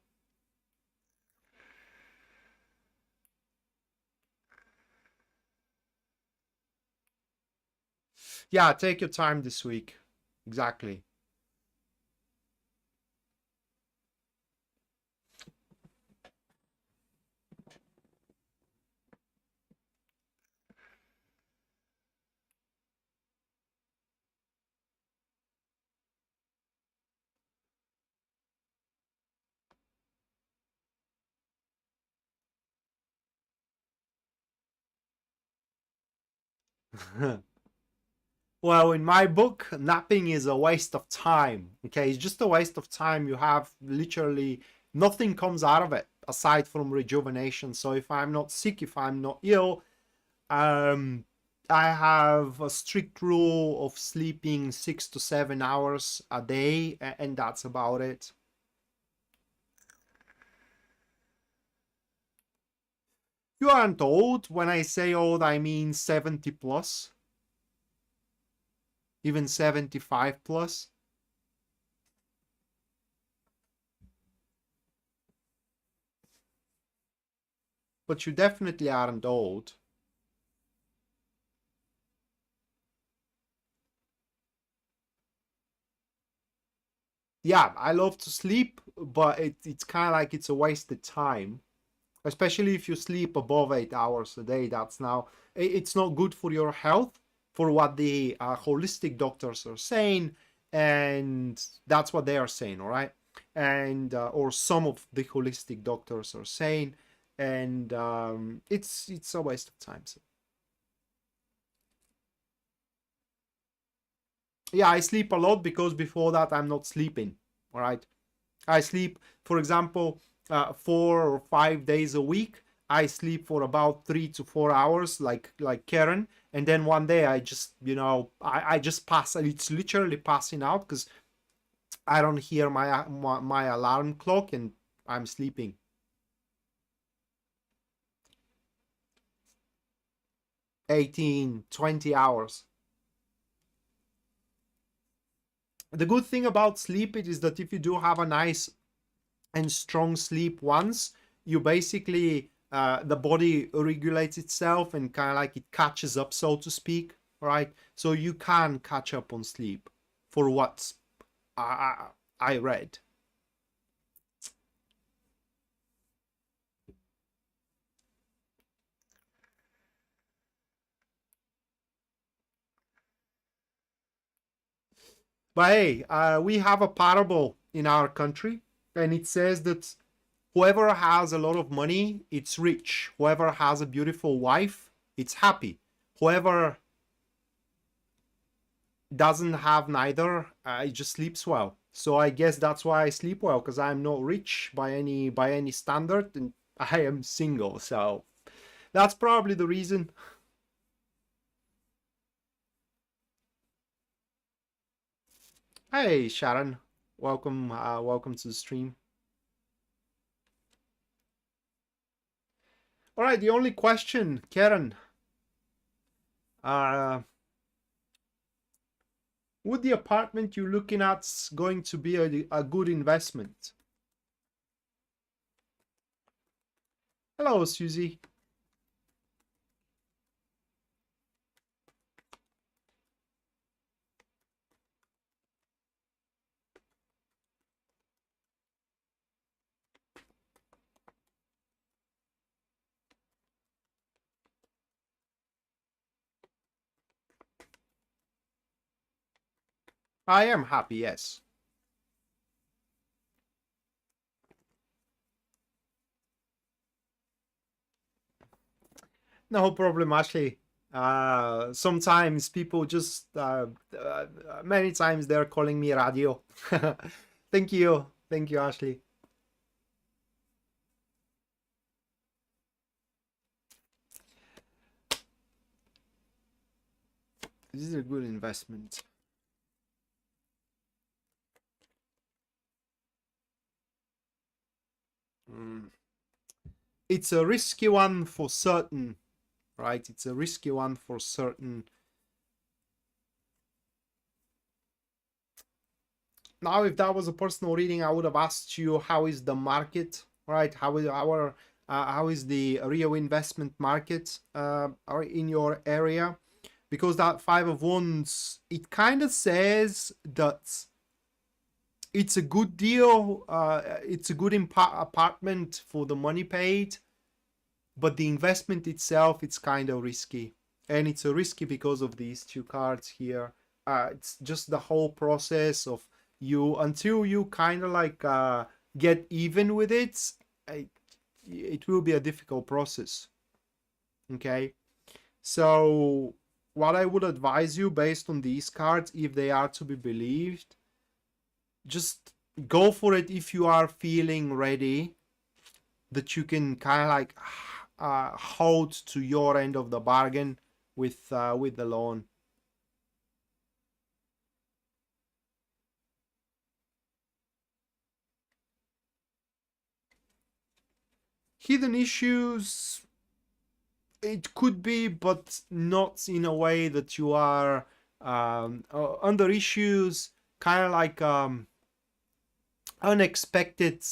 Yeah, take your time this week. Exactly. Well, in my book, napping is a waste of time. Okay, it's just a waste of time. You have literally nothing comes out of it aside from rejuvenation. So if I'm not sick, if I'm not ill, I have a strict rule of sleeping 6 to 7 hours a day, and that's about it. You aren't old. When I say old, I mean 70 plus, even 75 plus. But you definitely aren't old. Yeah, I love to sleep, but it's kind of like it's a wasted time, especially if you sleep above 8 hours a day. That's now, it's not good for your health, for what the holistic doctors are saying, and that's what they are saying, all right? And or some of the holistic doctors are saying, and it's a waste of time. So yeah, I sleep a lot because before that I'm not sleeping, all right? I sleep, for example, 4 or 5 days a week. I sleep for about 3 to 4 hours, like Karen, and then one day I just, I just pass. It's literally passing out because I don't hear my alarm clock and I'm sleeping. 18, 20 hours. The good thing about sleep is that if you do have a nice and strong sleep once, you basically the body regulates itself and kind of like it catches up, so to speak, right? So you can catch up on sleep, for what I read. But hey, we have a parable in our country, and it says that whoever has a lot of money, it's rich. Whoever has a beautiful wife, it's happy. Whoever doesn't have neither, it just sleeps well. So I guess that's why I sleep well, because I'm not rich by any standard, and I am single. So that's probably the reason. Hey Sharon, welcome to the stream. All right, the only question, Karen, uh, would the apartment you're looking at's going to be a good investment? Hello, Susie. I am happy, yes. No problem, Ashley. Sometimes people just, many times they're calling me radio. Thank you. Thank you, Ashley. This is a good investment. Mm. It's a risky one for certain, right? It's a risky one for certain. Now, if that was a personal reading, I would have asked you how is the market, right? How is the real investment market in your area? Because that Five of Wands, it kind of says that it's a good deal, it's a good apartment for the money paid, but the investment itself, it's kind of risky. And it's a risky because of these two cards here. It's just the whole process of you, until you kind of like get even with it, it will be a difficult process. Okay, so what I would advise you based on these cards, if they are to be believed, just go for it if you are feeling ready, that you can kind of like hold to your end of the bargain with the loan. Hidden issues, It could be, but not in a way that you are under issues, kind of like unexpected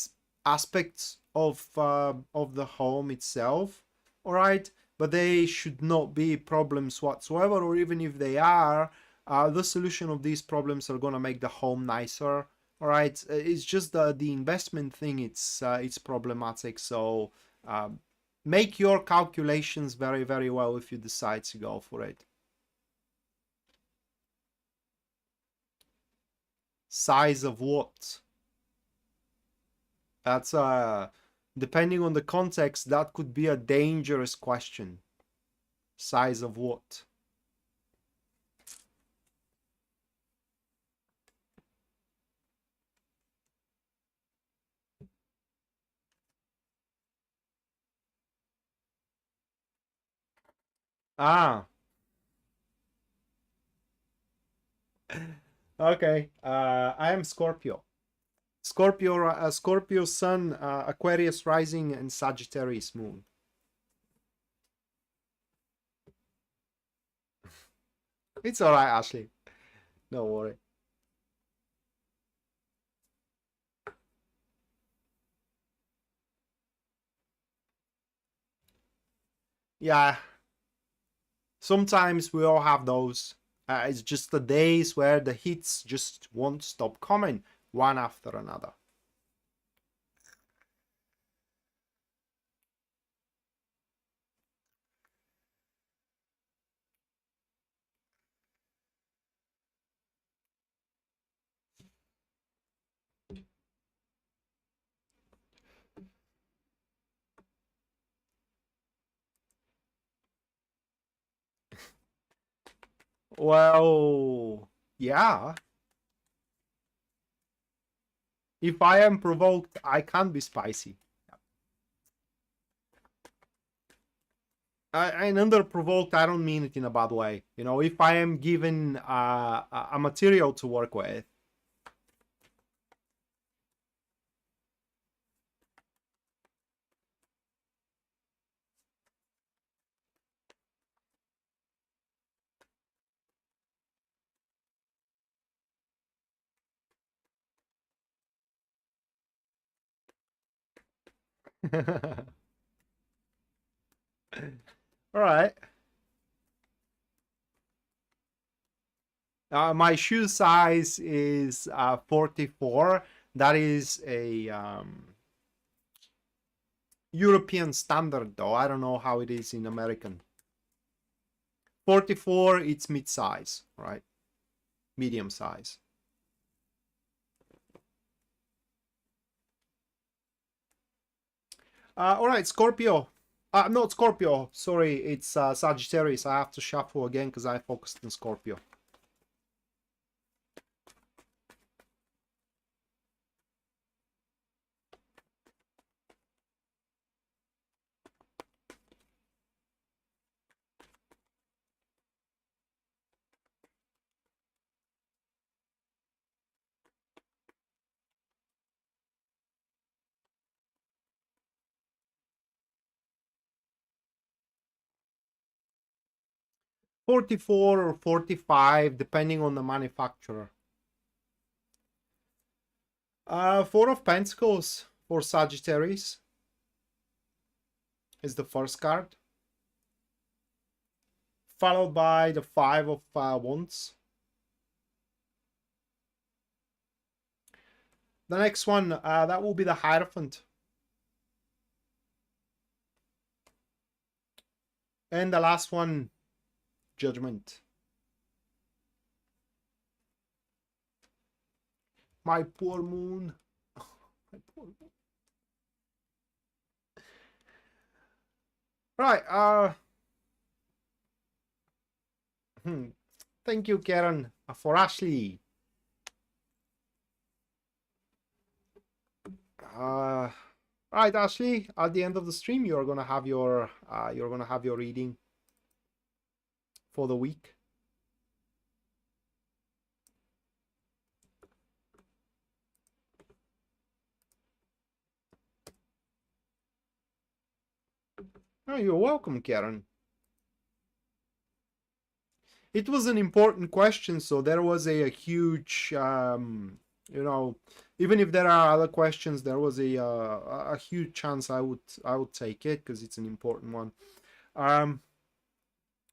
aspects of the home itself. All right, but they should not be problems whatsoever, or even if they are, the solution of these problems are gonna make the home nicer. All right, it's just the investment thing. It's problematic. So make your calculations very, very well if you decide to go for it. Size of what? That's depending on the context, that could be a dangerous question. Size of what? Ah, okay. I am Scorpio. Scorpio Sun, Aquarius rising, and Sagittarius moon. It's all right, Ashley. Don't worry. Yeah, sometimes we all have those. It's just the days where the hits just won't stop coming, one after another. Well, yeah. If I am provoked, I can be spicy. And under provoked, I don't mean it in a bad way. You know, if I am given a material to work with. All right. My shoe size is 44. That is a European standard, though. I don't know how it is in American. 44, it's mid-size, right? Medium size. All right, Scorpio. Not Scorpio. Sorry, it's Sagittarius. I have to shuffle again because I focused on Scorpio. $44 or $45, depending on the manufacturer. Four of Pentacles for Sagittarius is the first card, followed by the Five of Wands. The next one, that will be the Hierophant. And the last one, Judgment. My poor moon. My poor moon. Right. Thank you, Karen, for Ashley. Right, Ashley. At the end of the stream, you're gonna have your reading for the week. Oh, you're welcome, Karen. it was an important question, so there was a huge, you know, even if there are other questions, there was a huge chance I would take it because it's an important one.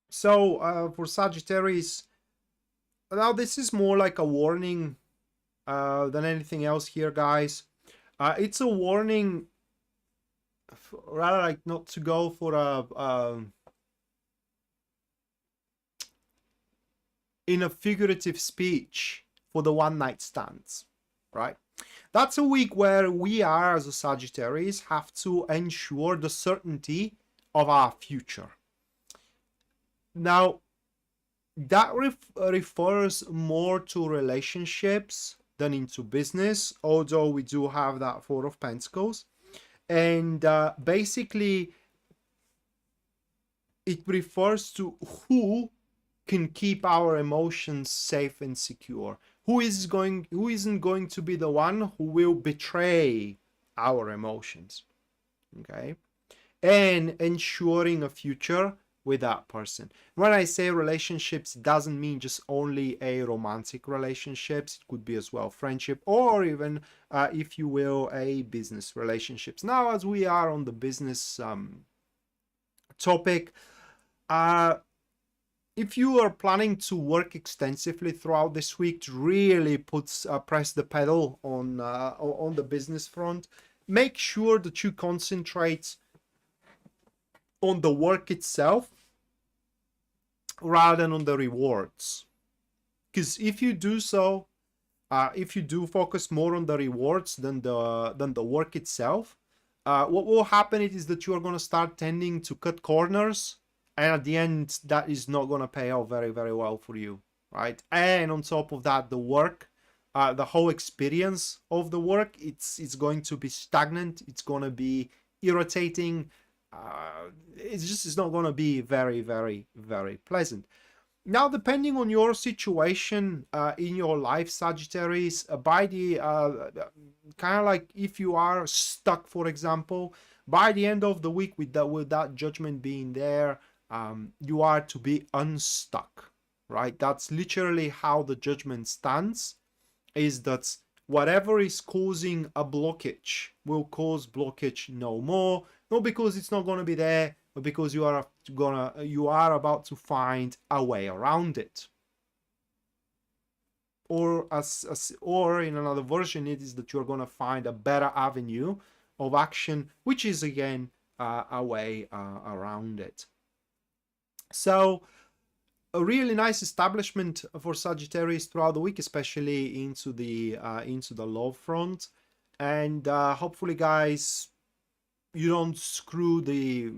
So for Sagittarius, now this is more like a warning than anything else here, guys. It's a warning, rather like not to go for in a figurative speech for the one night stands, right? That's a week where we are, as a Sagittarius, have to ensure the certainty of our future. Now, that refers more to relationships than into business, although we do have that Four of Pentacles. And basically, it refers to who can keep our emotions safe and secure. Who isn't going to be the one who will betray our emotions, okay? And ensuring a future with that person. When I say relationships, it doesn't mean just only a romantic relationships. It could be as well friendship, or even, if you will, a business relationships. Now, as we are on the business topic, if you are planning to work extensively throughout this week to really press the pedal on the business front, make sure that you concentrate on the work itself rather than on the rewards. Because if you do so, if you do focus more on the rewards than the work itself, what will happen is that you are going to start tending to cut corners, and at the end that is not going to pay off very, very well for you, right? And on top of that, the work, the whole experience of the work, it's going to be stagnant, it's going to be irritating, it's not going to be very, very, very pleasant. Now, depending on your situation in your life, Sagittarius, by the kind of like if you are stuck, for example, by the end of the week with that judgment being there, you are to be unstuck, right? That's literally how the judgment stands, is that whatever is causing a blockage will cause blockage no more. Not because it's not going to be there, but because you are about to find a way around it. Or or in another version, it is that you're going to find a better avenue of action, which is again a way around it. So a really nice establishment for Sagittarius throughout the week, especially into the love front, and hopefully, guys, you don't screw the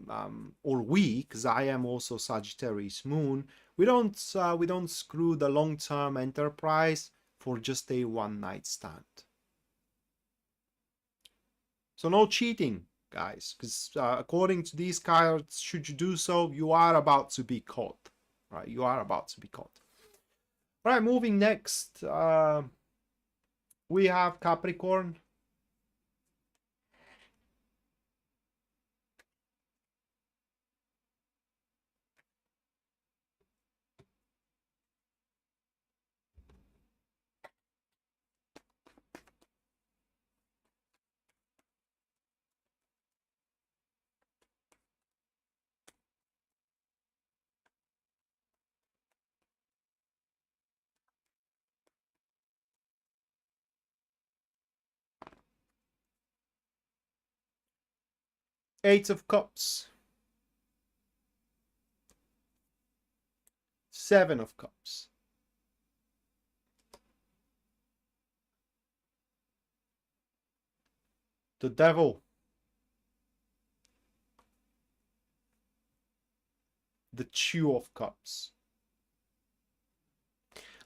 or we, because I am also Sagittarius moon, we don't screw the long-term enterprise for just a one-night stand. So no cheating, guys, because according to these cards, should you do so, you are about to be caught, right? You are about to be caught. All right, moving next, we have Capricorn. Eight of Cups. Seven of Cups. The Devil. The Two of Cups.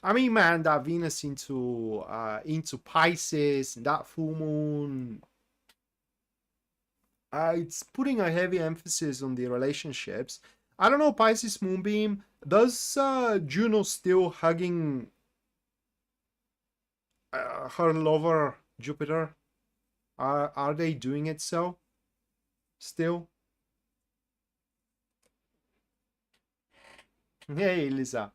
I mean, man, that Venus into Pisces, that full moon, it's putting a heavy emphasis on the relationships. I don't know, Pisces moonbeam, does Juno still hugging her lover Jupiter? Are they doing it so still? Hey, Lisa.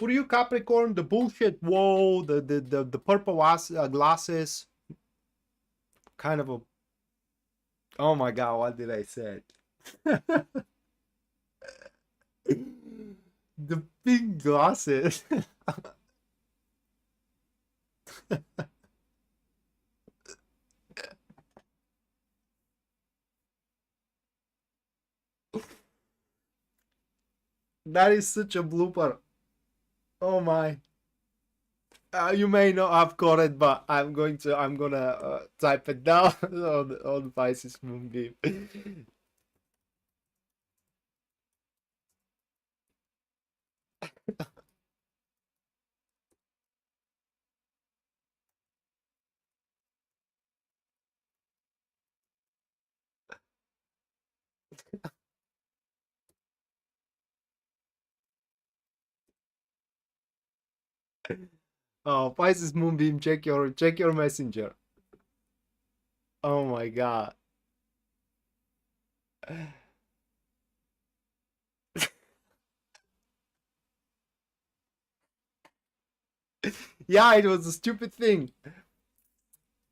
For you Capricorn, the bullshit whoa, the purple glasses, kind of a, oh my god, what did I say? The pink glasses. That is such a blooper. Oh my. You may not have got it, but I'm gonna type it down on Pisces Moonbeam. Oh, Pisces Moonbeam, check your messenger. Oh my god. Yeah, it was a stupid thing.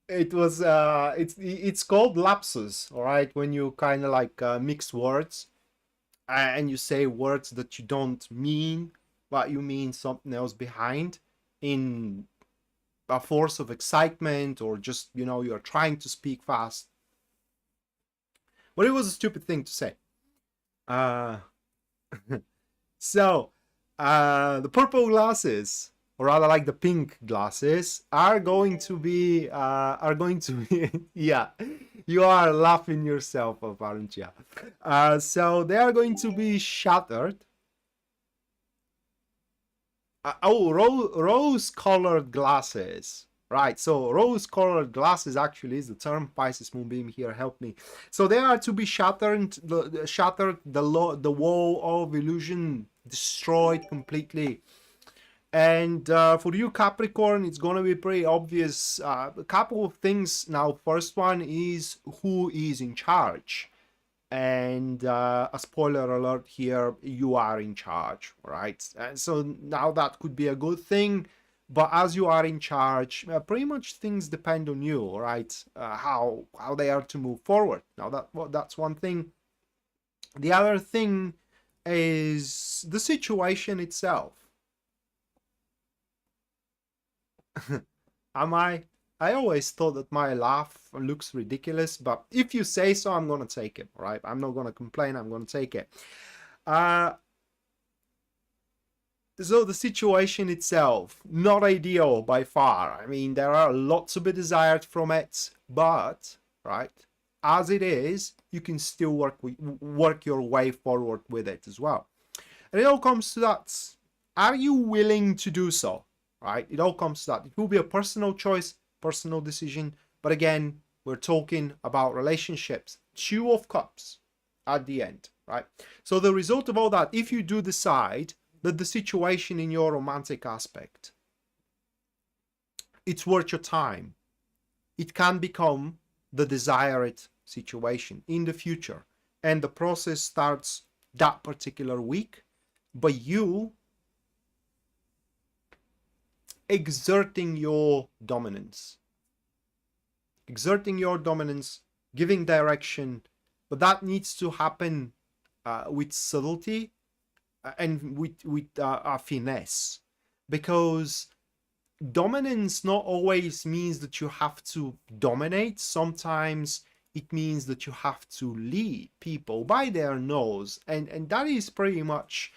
It was it's called lapsus, all right, when you kind of like mix words and you say words that you don't mean, but you mean something else behind in a force of excitement, or just, you know, you're trying to speak fast. But it was a stupid thing to say. So the purple glasses, or rather like the pink glasses, are going to be yeah, you are laughing yourself up, aren't you? So they are going to be shattered. Rose-colored glasses. Right, so rose-colored glasses actually is the term. Pisces Moonbeam here, help me. So they are to be shattered, the wall of illusion destroyed completely. And for you Capricorn, it's gonna be pretty obvious. A couple of things now. First one is who is in charge. And a spoiler alert here, you are in charge, right? And so now that could be a good thing, but as you are in charge, pretty much things depend on you, right? How they are to move forward. Now that's one thing. The other thing is the situation itself. Am I always thought that my laugh looks ridiculous, but if you say so, I'm gonna take it, right? I'm not gonna complain, I'm gonna take it. So the situation itself, not ideal by far. I mean, there are lots to be desired from it, but, right, as it is, you can still work your way forward with it as well. And it all comes to that. Are you willing to do so? Right? It all comes to that. It will be a personal choice, personal decision. But again, we're talking about relationships. Two of Cups at the end, right? So the result of all that, if you do decide that the situation in your romantic aspect, it's worth your time, it can become the desired situation in the future. And the process starts that particular week by you exerting your dominance, giving direction, but that needs to happen with subtlety and with a finesse, because dominance not always means that you have to dominate. Sometimes it means that you have to lead people by their nose, and that is pretty much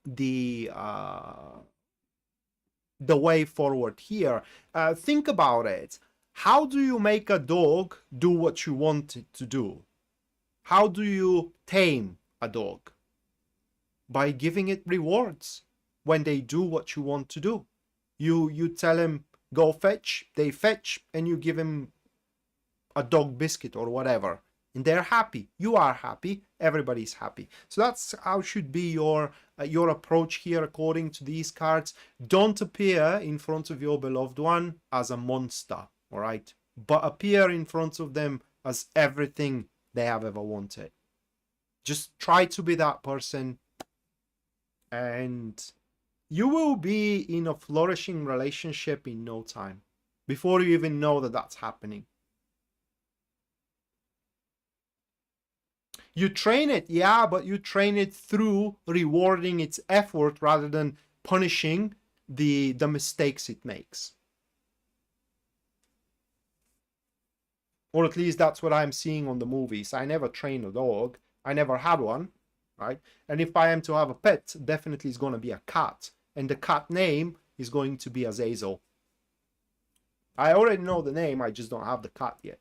the way forward here. Think about it. How do you make a dog do what you want it to do? How do you tame a dog? By giving it rewards when they do what you want to do. You tell him go fetch, they fetch, and you give him a dog biscuit or whatever, and they're happy, you are happy, everybody's happy. So that's how should be your approach here according to these cards. Don't appear in front of your beloved one as a monster, all right, but appear in front of them as everything they have ever wanted. Just try to be that person. and you will be in a flourishing relationship in no time, before you even know that that's happening. You train it, yeah, but you train it through rewarding its effort rather than punishing the mistakes it makes. Or at least that's what I'm seeing on the movies. I never train a dog. I never had one, right? And if I am to have a pet, definitely it's going to be a cat. And the cat name is going to be Azazel. I already know the name, I just don't have the cat yet.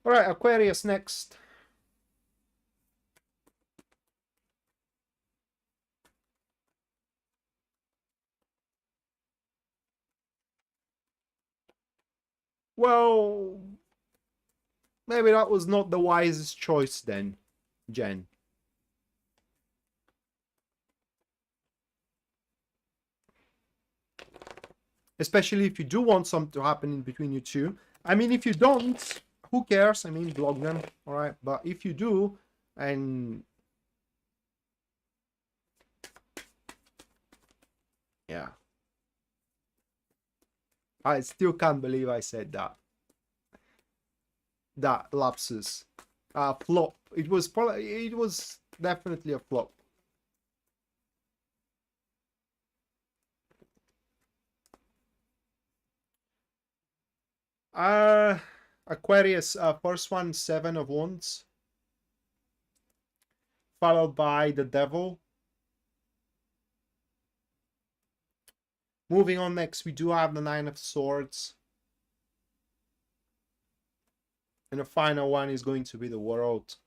All right, Aquarius next. Well, maybe that was not the wisest choice then, Jen. Especially if you do want something to happen in between you two. I mean, if you don't, who cares? I mean, block them, all right? But if you do, and yeah. I still can't believe I said that. That lapsus. Flop. It was definitely a flop. Aquarius, first one, 7 of Wands. Followed by the Devil. Moving on next, we do have the 9 of Swords. And the final one is going to be the World.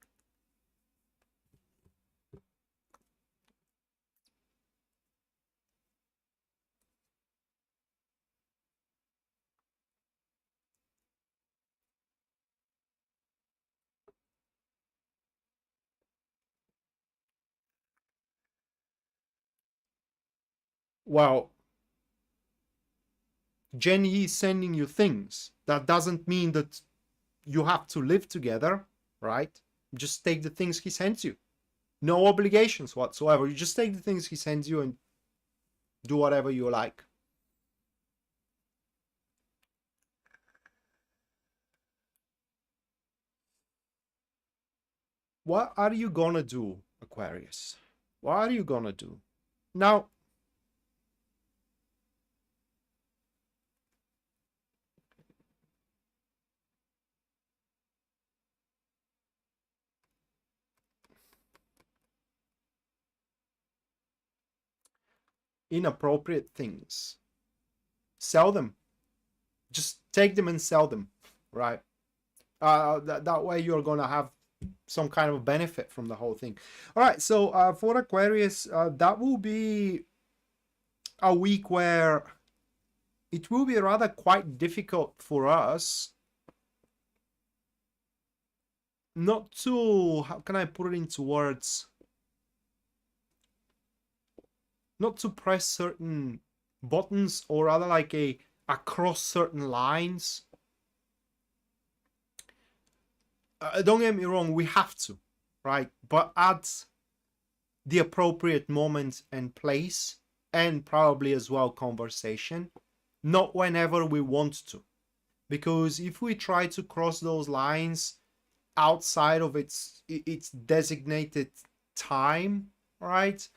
Well, Jenny is sending you things. That doesn't mean that you have to live together, right? Just take the things he sends you. No obligations whatsoever. You just take the things he sends you and do whatever you like. What are you gonna do, Aquarius? What are you gonna do? Now, inappropriate things. Sell them. Just take them and sell them, right? That way you're gonna have some kind of benefit from the whole thing. All right, so for Aquarius, that will be a week where it will be rather quite difficult for us not to, how can I put it into words? Not to press certain buttons, or rather like across certain lines. Don't get me wrong, we have to, right? But at the appropriate moment and place, and probably as well conversation, not whenever we want to. Because if we try to cross those lines outside of its designated time, right,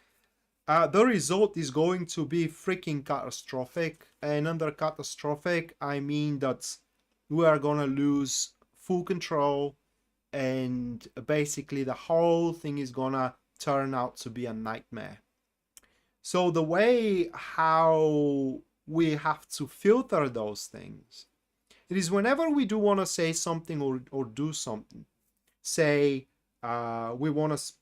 the result is going to be freaking catastrophic. And under catastrophic, I mean that we are gonna lose full control, and basically the whole thing is gonna turn out to be a nightmare. So the way how we have to filter those things, it is whenever we do want to say something or do something. Say we want to,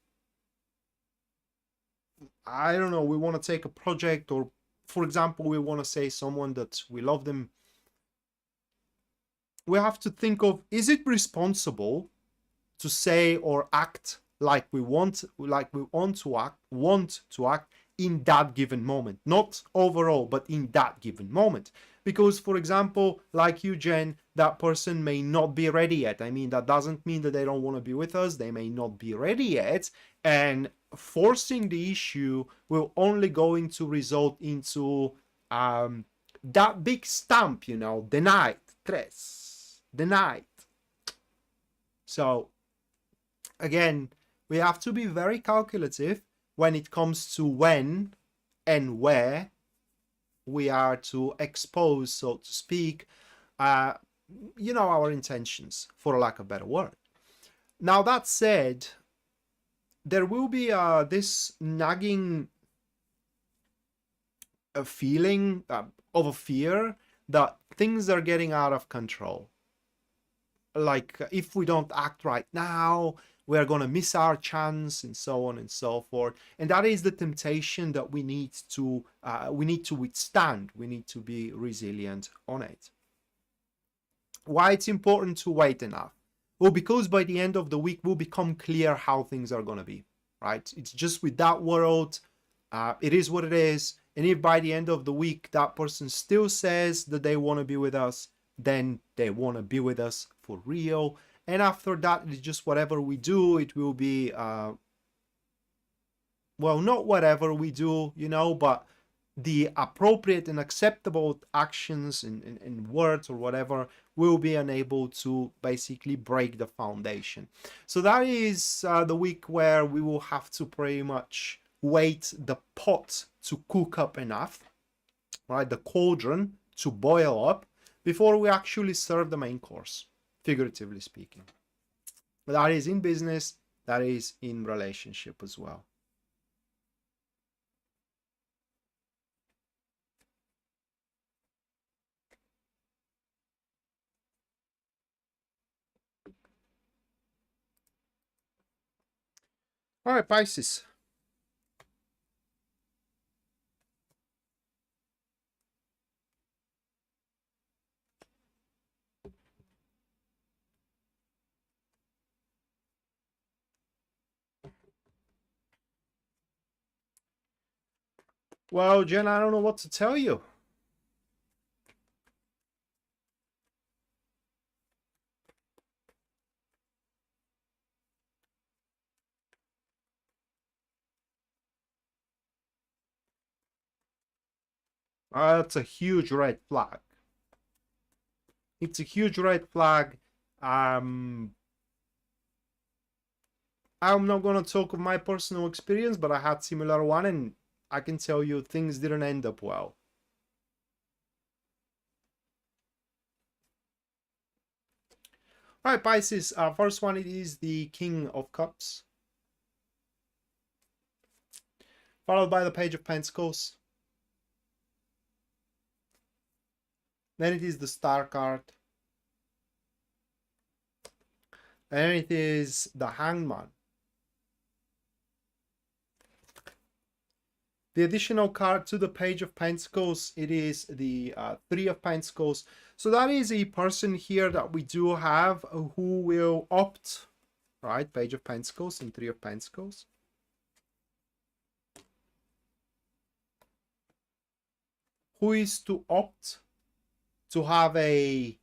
I don't know, we want to take a project, or for example, we want to say someone that we love them. We have to think of, is it responsible to say or act like we want to act in that given moment, not overall, but in that given moment. because, for example, like you, Jen, that person may not be ready yet. I mean, that doesn't mean that they don't want to be with us. They may not be ready yet, and forcing the issue will only going to result into that big stamp, you know, denied, denied. So again, we have to be very calculative when it comes to when and where we are to expose, so to speak, you know, our intentions, for lack of a better word. Now, that said, there will be this nagging feeling of a fear that things are getting out of control. Like, if we don't act right now, we're going to miss our chance, and so on and so forth. And that is the temptation that we need to withstand. We need to be resilient on it. Why it's important to wait enough? Well, because by the end of the week will become clear how things are going to be, right? It's just with that world, it is what it is. And if by the end of the week that person still says that they want to be with us, then they want to be with us for real. And after that, it's just whatever we do, it will be, well, not whatever we do, you know, but the appropriate and acceptable actions and words or whatever will be unable to basically break the foundation. So that is the week where we will have to pretty much wait the pot to cook up enough, right? The cauldron to boil up before we actually serve the main course, figuratively speaking. That is in business, that is in relationship as well. All right, Pisces. Well, Jen, I don't know what to tell you. That's a huge red flag. It's a huge red flag. I'm not going to talk of my personal experience, but I had similar one, and I can tell you things didn't end up well. All right, Pisces, first one, it is the King of Cups, followed by the Page of Pentacles. Then it is the Star card. And it is the Hanged Man. The additional card to the Page of Pentacles, it is the Three of Pentacles. So that is a person here that we do have who will opt, right? Page of Pentacles and Three of Pentacles. Who is to opt to have a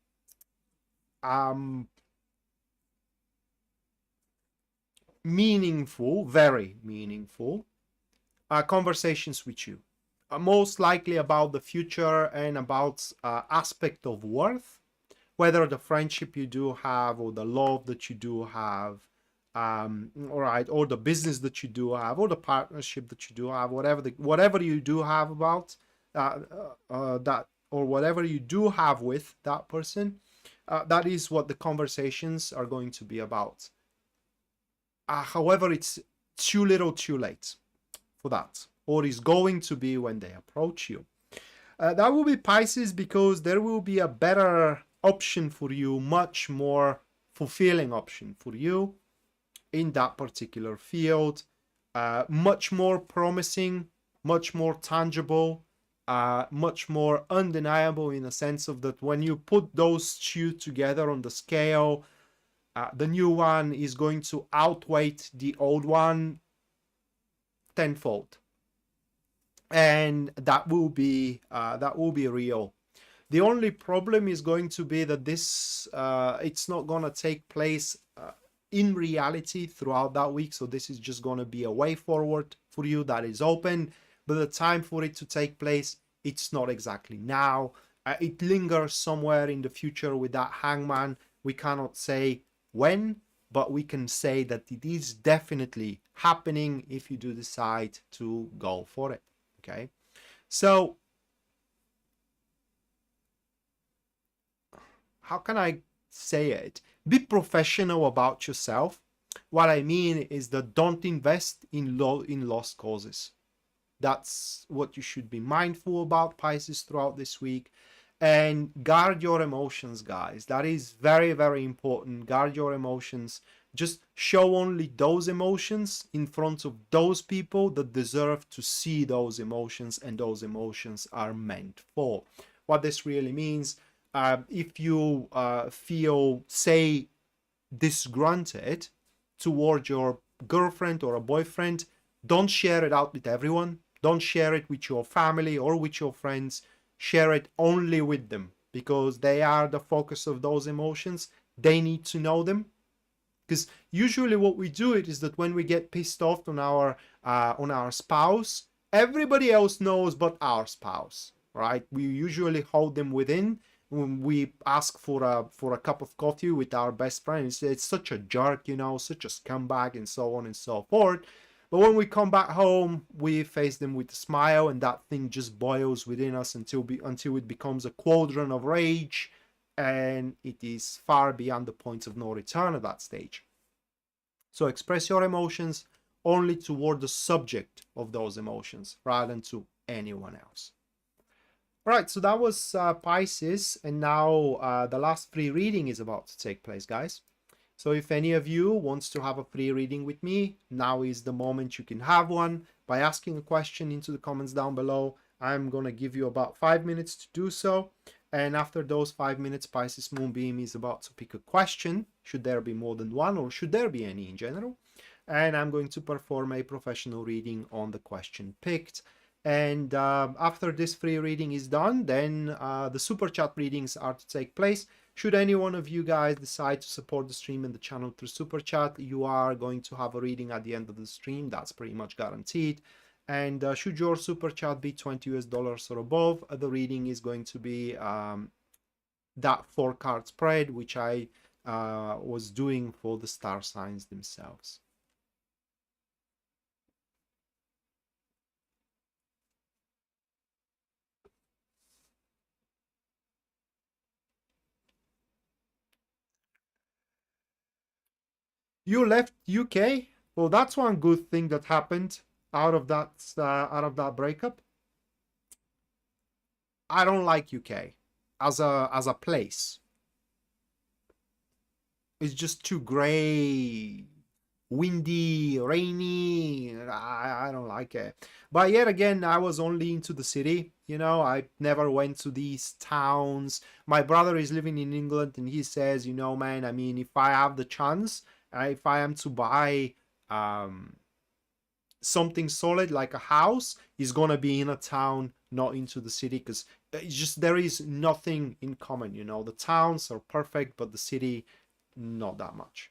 meaningful, very meaningful conversations with you, most likely about the future and about aspect of worth, whether the friendship you do have or the love that you do have, all right, or the business that you do have, or the partnership that you do have, whatever you do have about that, or whatever you do have with that person, that is what the conversations are going to be about. However, it's too little too late for that, or is going to be when they approach you. That will be Pisces, because there will be a better option for you, much more fulfilling option for you in that particular field, much more promising, much more tangible, much more undeniable, in a sense of that when you put those two together on the scale, the new one is going to outweigh the old one tenfold, and that will be real. The only problem is going to be that this it's not going to take place in reality throughout that week. So this is just going to be a way forward for you that is open, but the time for it to take place, it's not exactly now. It lingers somewhere in the future with that hangman. We cannot say when, but we can say that it is definitely happening if you do decide to go for it. Okay, so how can I say it? Be professional about yourself. What I mean is that don't invest in lost causes. That's what you should be mindful about, Pisces, throughout this week. And guard your emotions, guys. That is very, very important. Guard your emotions. Just show only those emotions in front of those people that deserve to see those emotions, and those emotions are meant for. What this really means, if you feel, say, disgruntled toward your girlfriend or a boyfriend, don't share it out with everyone. Don't share it with your family or with your friends. Share it only with them, because they are the focus of those emotions. They need to know them. Because usually what we do it is that when we get pissed off on our spouse, everybody else knows but our spouse, right? We usually hold them within. When we ask for a cup of coffee with our best friend, it's such a jerk, you know, such a scumbag, and so on and so forth. But when we come back home, we face them with a smile, and that thing just boils within us until it becomes a cauldron of rage, and it is far beyond the point of no return at that stage. So express your emotions only toward the subject of those emotions rather than to anyone else. All right, so that was Pisces, and now the last free reading is about to take place, guys. So if any of you wants to have a free reading with me, now is the moment you can have one by asking a question into the comments down below. I'm going to give you about 5 minutes to do so. And after those 5 minutes, Pisces Moonbeam is about to pick a question. Should there be more than one, or should there be any in general? And I'm going to perform a professional reading on the question picked. And after this free reading is done, then the super chat readings are to take place. Should any one of you guys decide to support the stream and the channel through super chat, you are going to have a reading at the end of the stream. That's pretty much guaranteed. And should your super chat be $20 or above, the reading is going to be that 4-card spread, which I was doing for the star signs themselves. You left UK? Well, that's one good thing that happened out of that breakup. I don't like UK as a place. It's just too gray, windy, rainy. I don't like it. But yet again, I was only into the city. You know, I never went to these towns. My brother is living in England, and he says, you know, man, I mean, if I have the chance, if I am to buy something solid like a house, is gonna be in a town, not into the city, because it's just there is nothing in common. You know, the towns are perfect, but the city, not that much.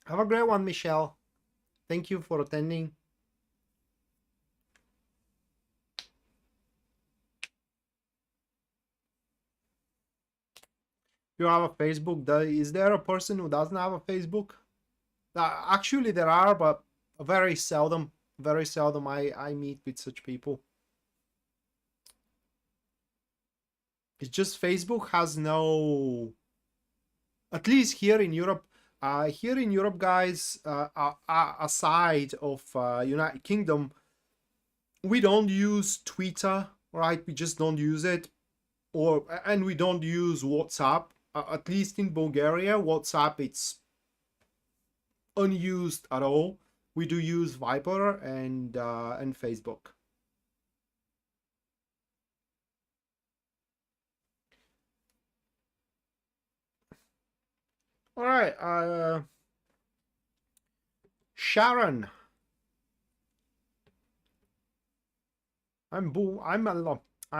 Have a great one, Michelle. Thank you for attending. You have a Facebook. Is there a person who doesn't have a Facebook? Actually, there are, but very seldom. Very seldom I meet with such people. It's just Facebook has no, at least here in Europe, guys, aside of United Kingdom, we don't use Twitter, right? We just don't use it, and we don't use WhatsApp. At least in Bulgaria, WhatsApp, it's unused at all. We do use Viber and Facebook. All right, Sharon. I'm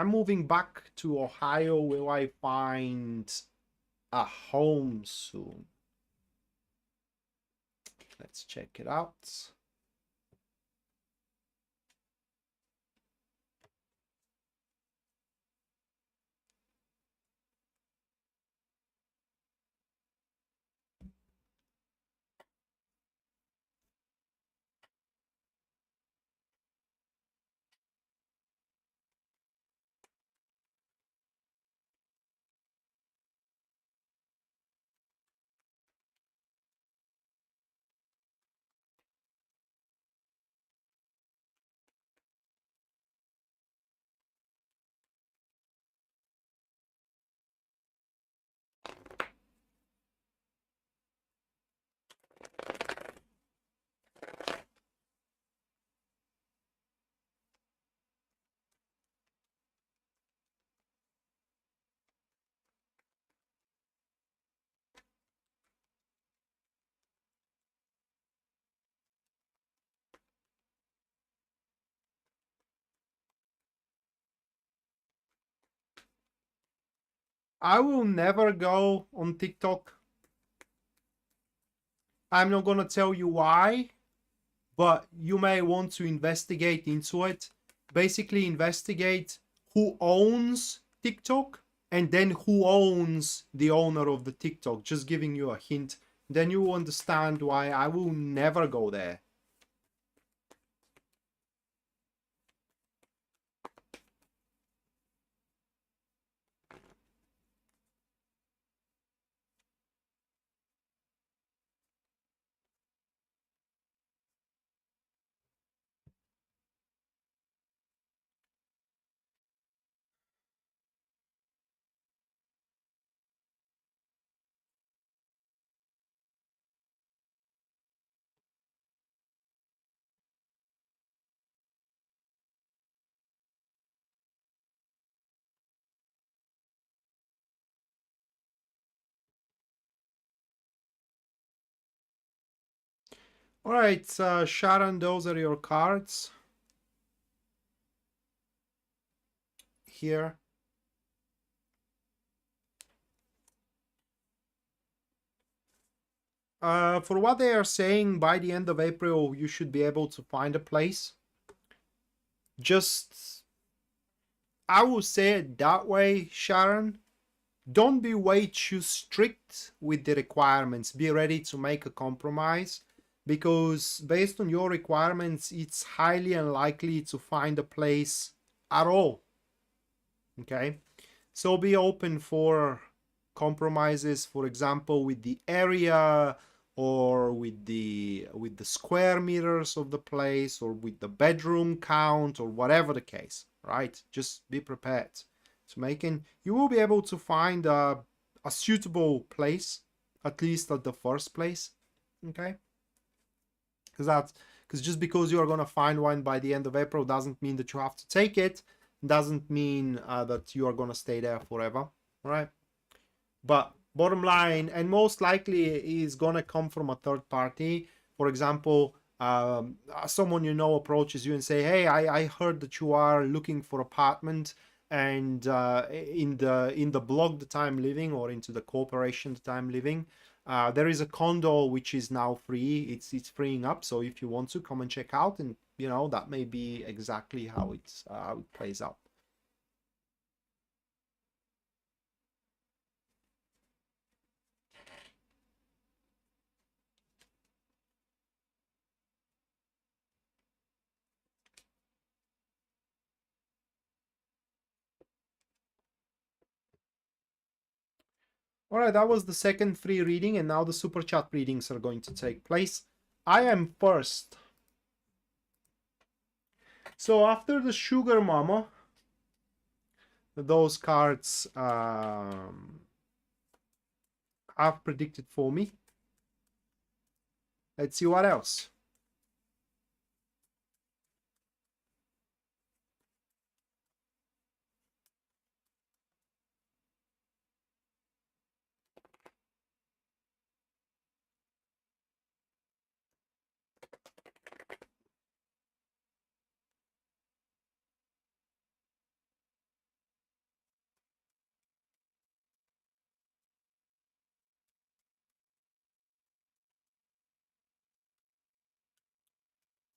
moving back to Ohio. Will I find a home soon? Let's check it out. I will never go on TikTok. I'm not gonna tell you why, but you may want to investigate into it. Basically, investigate who owns TikTok and then who owns the owner of the TikTok. Just giving you a hint. Then you understand why I will never go there. All right, Sharon, those are your cards here. For what they are saying, by the end of April, you should be able to find a place. Just, I will say it that way, Sharon. Don't be way too strict with the requirements. Be ready to make a compromise, because based on your requirements, it's highly unlikely to find a place at all. Okay, so be open for compromises, for example, with the area, or with the square meters of the place, or with the bedroom count, or whatever the case, right? Just be prepared to making, you will be able to find a suitable place, at least at the first place. Okay, because just because you are going to find one by the end of April doesn't mean that you have to take it, doesn't mean that you are going to stay there forever, right? But bottom line, and most likely is going to come from a third party. For example, someone you know approaches you and say, hey, I heard that you are looking for apartment. and in the blog that I'm living, or into the corporation that I'm living, there is a condo which is now free. It's freeing up, so if you want to come and check out, and you know, that may be exactly how it plays out. All right, that was the second free reading, and now the super chat readings are going to take place. I am first. So after the Sugar Mama, those cards have predicted for me. Let's see what else.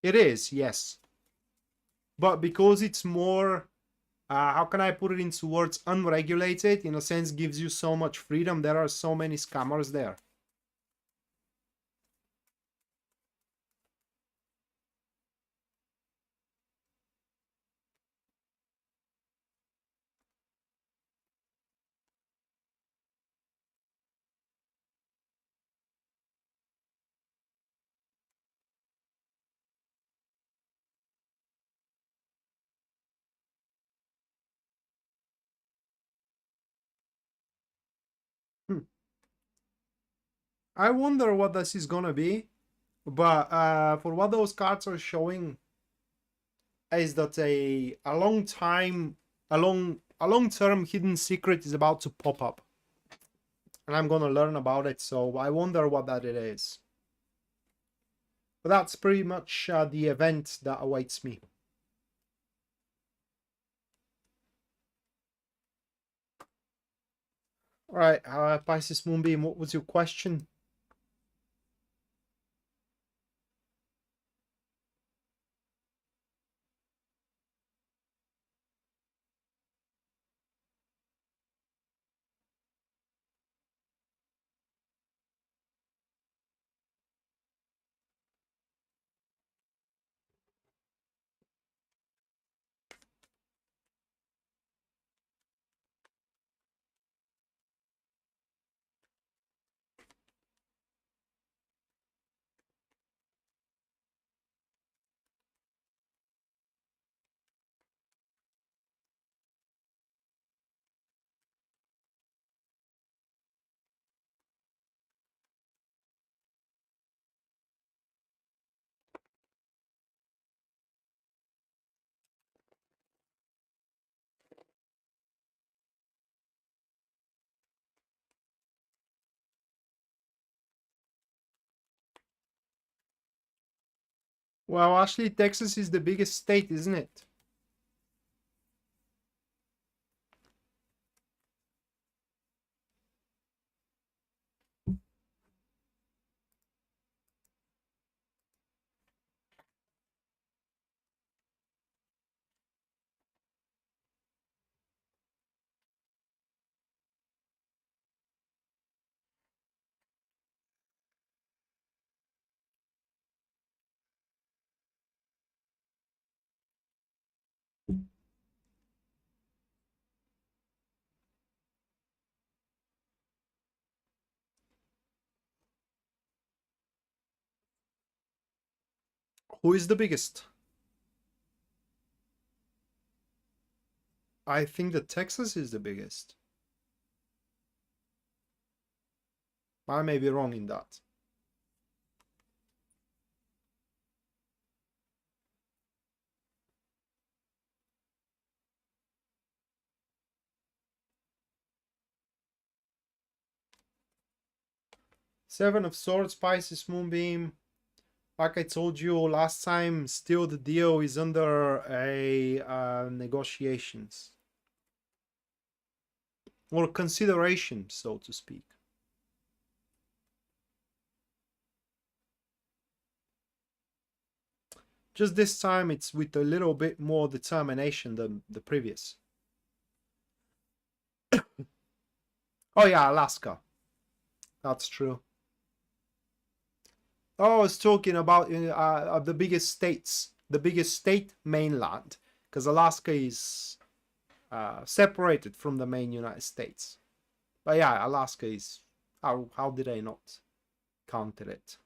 It is, yes. But because it's more, how can I put it into words, unregulated, in a sense, gives you so much freedom. There are so many scammers there. Hmm. I wonder what this is gonna be, but for what those cards are showing is that a long-term hidden secret is about to pop up, and I'm gonna learn about it. So I wonder what that it is. But that's pretty much the event that awaits me. All right, Pisces Moonbeam, what was your question? Well, actually, Texas is the biggest state, isn't it? Who is the biggest? I think that Texas is the biggest. I may be wrong in that. Seven of Swords, Pisces Moonbeam. Like I told you last time, still the deal is under a negotiations. or consideration, so to speak. Just this time it's with a little bit more determination than the previous. Oh yeah, Alaska. That's true. Oh, I was talking about the biggest states, the biggest state mainland, because Alaska is separated from the main United States. But yeah, Alaska is, how did I not counter it?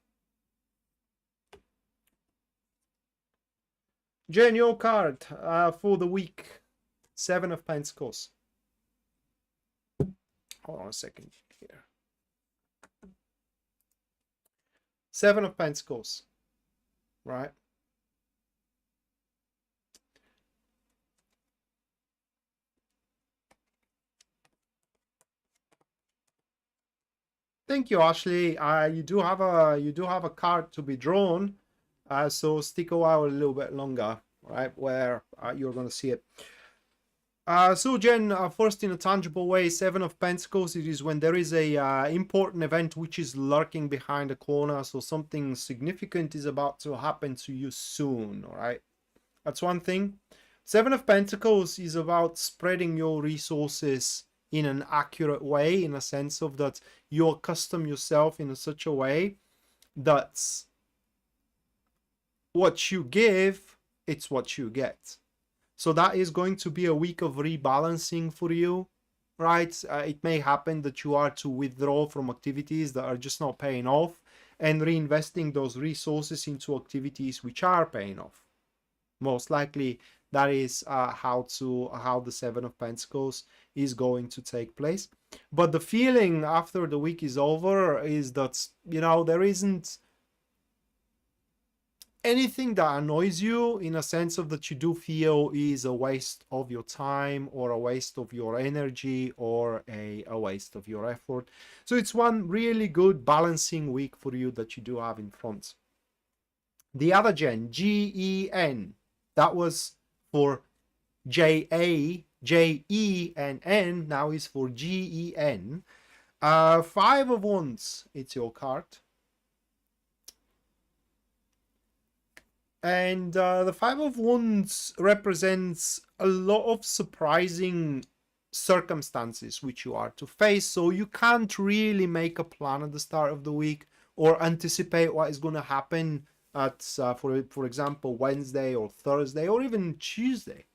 Jen, your card for the week, 7 of Pentacles. Hold on a second here. 7 of Pentacles, right? Thank you, Ashley. You do have a card to be drawn, so stick a while a little bit longer, right? Where you're going to see it. So Jen, first in a tangible way, 7 of Pentacles, it is when there is a important event which is lurking behind the corner, so something significant is about to happen to you soon, all right? That's one thing. 7 of Pentacles is about spreading your resources in an accurate way, in a sense of that you accustom yourself in such a way that what you give, it's what you get. So that is going to be a week of rebalancing for you, right? It may happen that you are to withdraw from activities that are just not paying off and reinvesting those resources into activities which are paying off. Most likely that is how the 7 of Pentacles is going to take place. But the feeling after the week is over is that, you know, there isn't anything that annoys you in a sense of that you do feel is a waste of your time or a waste of your energy or a waste of your effort. So it's one really good balancing week for you that you do have in front. The other Gen, G-E-N, that was for J-A, J-E-N-N, now is for G-E-N. 5 of Wands, it's your card. And the 5 of Wands represents a lot of surprising circumstances which you are to face. So you can't really make a plan at the start of the week or anticipate what is going to happen at, for example, Wednesday or Thursday or even Tuesday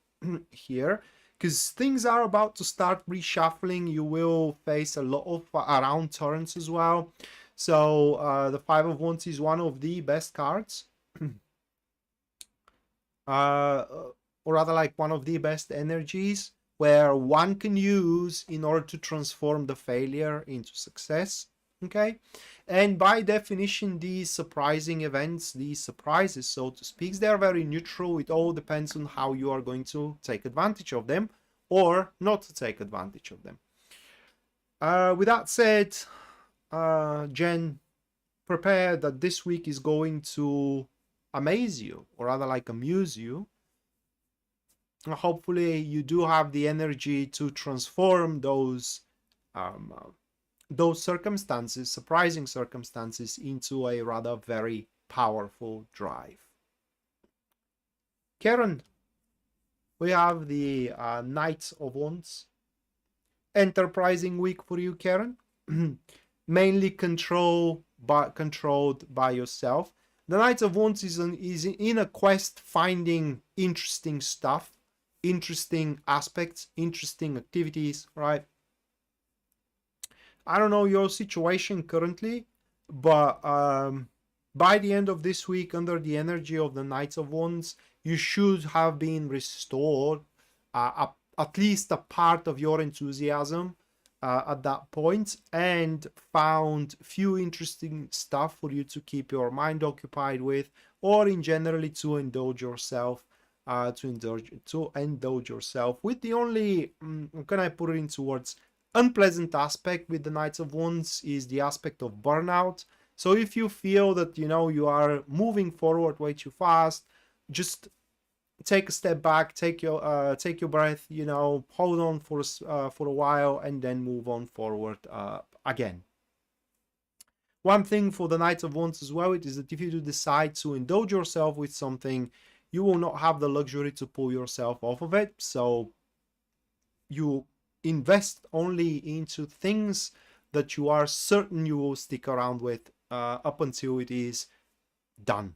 here. Because things are about to start reshuffling. You will face a lot of around turns as well. So the 5 of Wands is one of the best cards. Or rather like one of the best energies where one can use in order to transform the failure into success. Okay, and by definition, these surprising events, these surprises, so to speak, they're very neutral. It all depends on how you are going to take advantage of them or not to take advantage of them. With that said, Jen, prepare that this week is going to amaze you, or rather like amuse you. Hopefully you do have the energy to transform those circumstances, surprising circumstances, into a rather very powerful drive. Karen, we have the Knight of Wands. Enterprising week for you, Karen. Mainly controlled by yourself. The Knight of Wands is in a quest finding interesting stuff, interesting aspects, interesting activities, right? I don't know your situation currently, but by the end of this week, under the energy of the Knight of Wands, you should have been restored at least a part of your enthusiasm at that point, and found few interesting stuff for you to keep your mind occupied with, or in generally to indulge yourself, to indulge yourself with. The only how can I put it into words, unpleasant aspect with the Knights of Wands is the aspect of burnout. So if you feel that, you know, you are moving forward way too fast, just take a step back, take your breath, you know, hold on for a while, and then move on forward again. One thing for the Knight of Wands as well, it is that if you do decide to indulge yourself with something, you will not have the luxury to pull yourself off of it. So you invest only into things that you are certain you will stick around with up until it is done.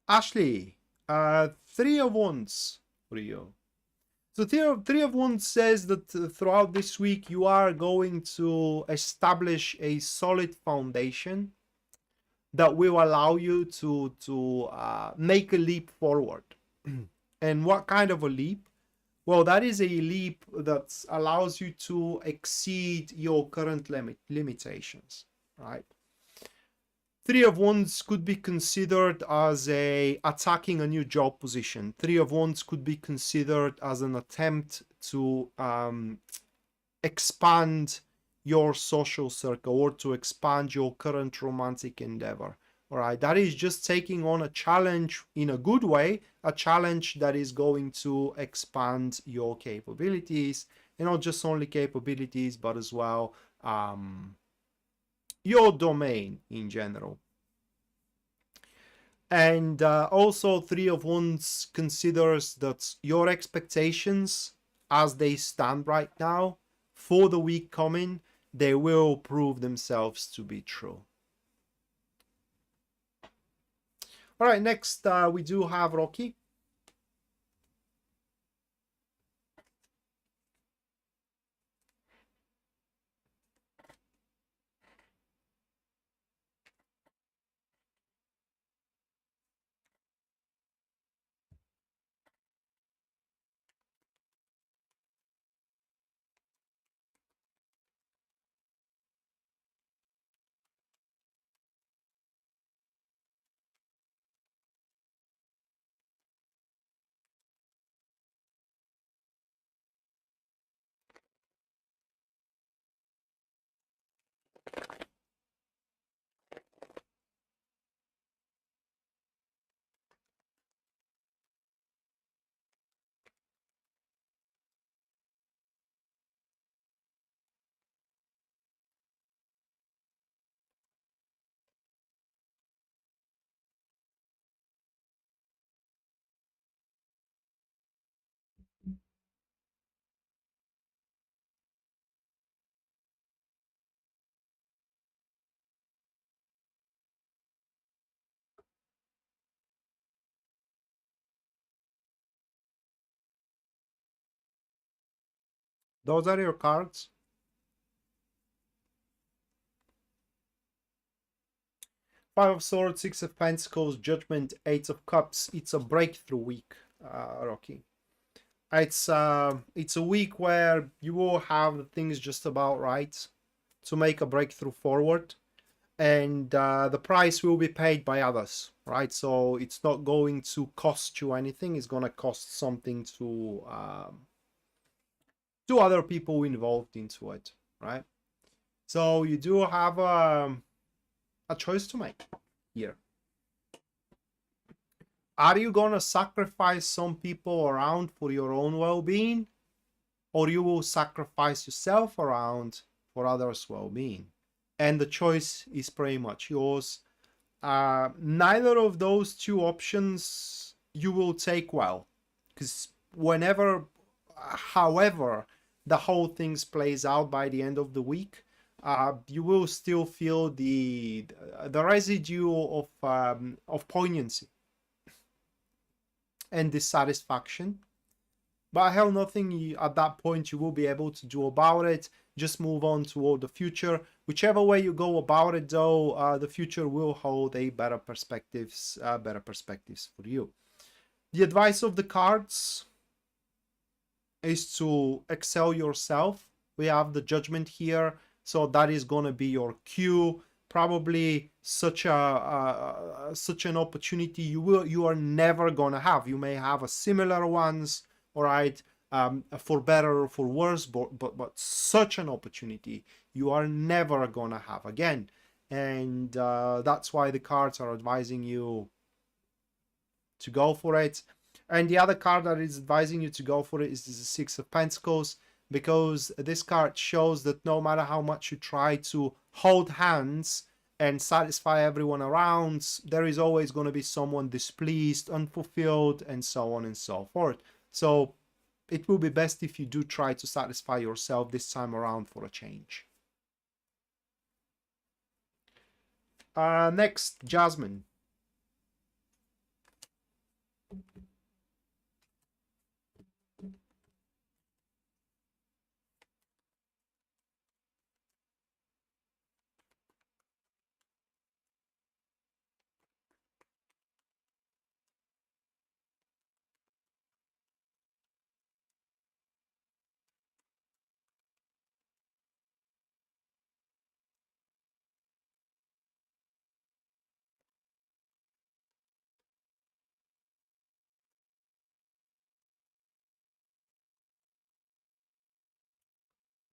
Ashley, 3 of Wands for you. So three of Wands says that throughout this week you are going to establish a solid foundation that will allow you to make a leap forward. And what kind of a leap? Well, that is a leap that allows you to exceed your current limitations, right? 3 of Wands could be considered as attacking a new job position. 3 of Wands could be considered as an attempt to expand your social circle or to expand your current romantic endeavor. All right, that is just taking on a challenge in a good way, a challenge that is going to expand your capabilities, and not just only capabilities, but as well your domain in general. And also 3 of Wands considers that your expectations as they stand right now for the week coming, they will prove themselves to be true. All right, next we do have Rocky. Those are your cards. Five of Swords, Six of Pentacles, Judgment, Eight of Cups. It's a breakthrough week, Rocky. It's a week where you will have things just about right to make a breakthrough forward, and the price will be paid by others, right? So it's not going to cost you anything. It's going to cost something to other people involved into it, right? So you do have a choice to make here. Are you gonna sacrifice some people around for your own well-being, or you will sacrifice yourself around for others' well-being? And the choice is pretty much yours. Neither of those two options you will take well, because however the whole thing plays out by the end of the week, you will still feel the residue of poignancy and dissatisfaction. But I have nothing at that point you will be able to do about it. Just move on toward the future. Whichever way you go about it, though, the future will hold a better perspectives for you. The advice of the cards is to excel yourself. We have the Judgment here, so that is going to be your cue. Probably such an opportunity you are never going to have. You may have a similar ones, all right, for better or for worse, but such an opportunity you are never gonna have again. And that's why the cards are advising you to go for it. And the other card that is advising you to go for it is the Six of Pentacles, because this card shows that no matter how much you try to hold hands and satisfy everyone around, there is always going to be someone displeased, unfulfilled, and so on and so forth. So it will be best if you do try to satisfy yourself this time around for a change. Next, Jasmine.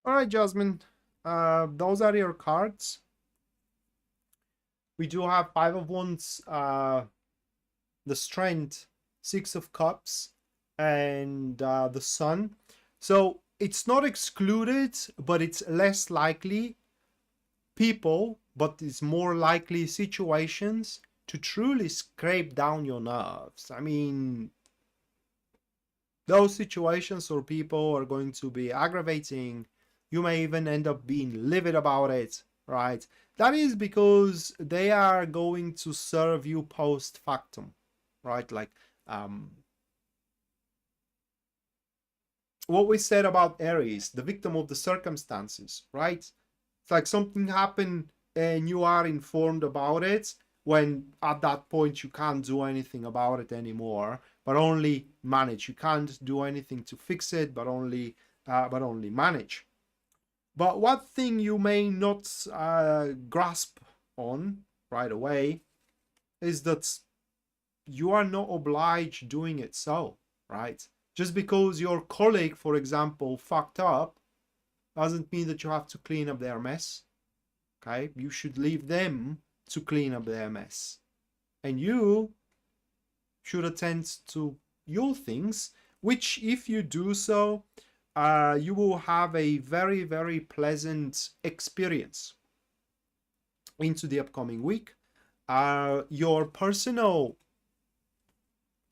All right, Jasmine. Those are your cards. We do have Five of Wands, the Strength, Six of Cups, and the Sun. So it's not excluded, but it's less likely people, but it's more likely situations to truly scrape down your nerves. I mean, those situations or people are going to be aggravating. You may even end up being livid about it, right? That is because they are going to serve you post factum, right? Like what we said about Aries, the victim of the circumstances, right? It's like something happened and you are informed about it, when at that point you can't do anything about it anymore, but only manage. You can't do anything to fix it, but only manage. But one thing you may not grasp on right away is that you are not obliged doing it so, right? Just because your colleague, for example, fucked up, doesn't mean that you have to clean up their mess, okay? You should leave them to clean up their mess. And you should attend to your things, which if you do so, you will have a very, very pleasant experience into the upcoming week. Your personal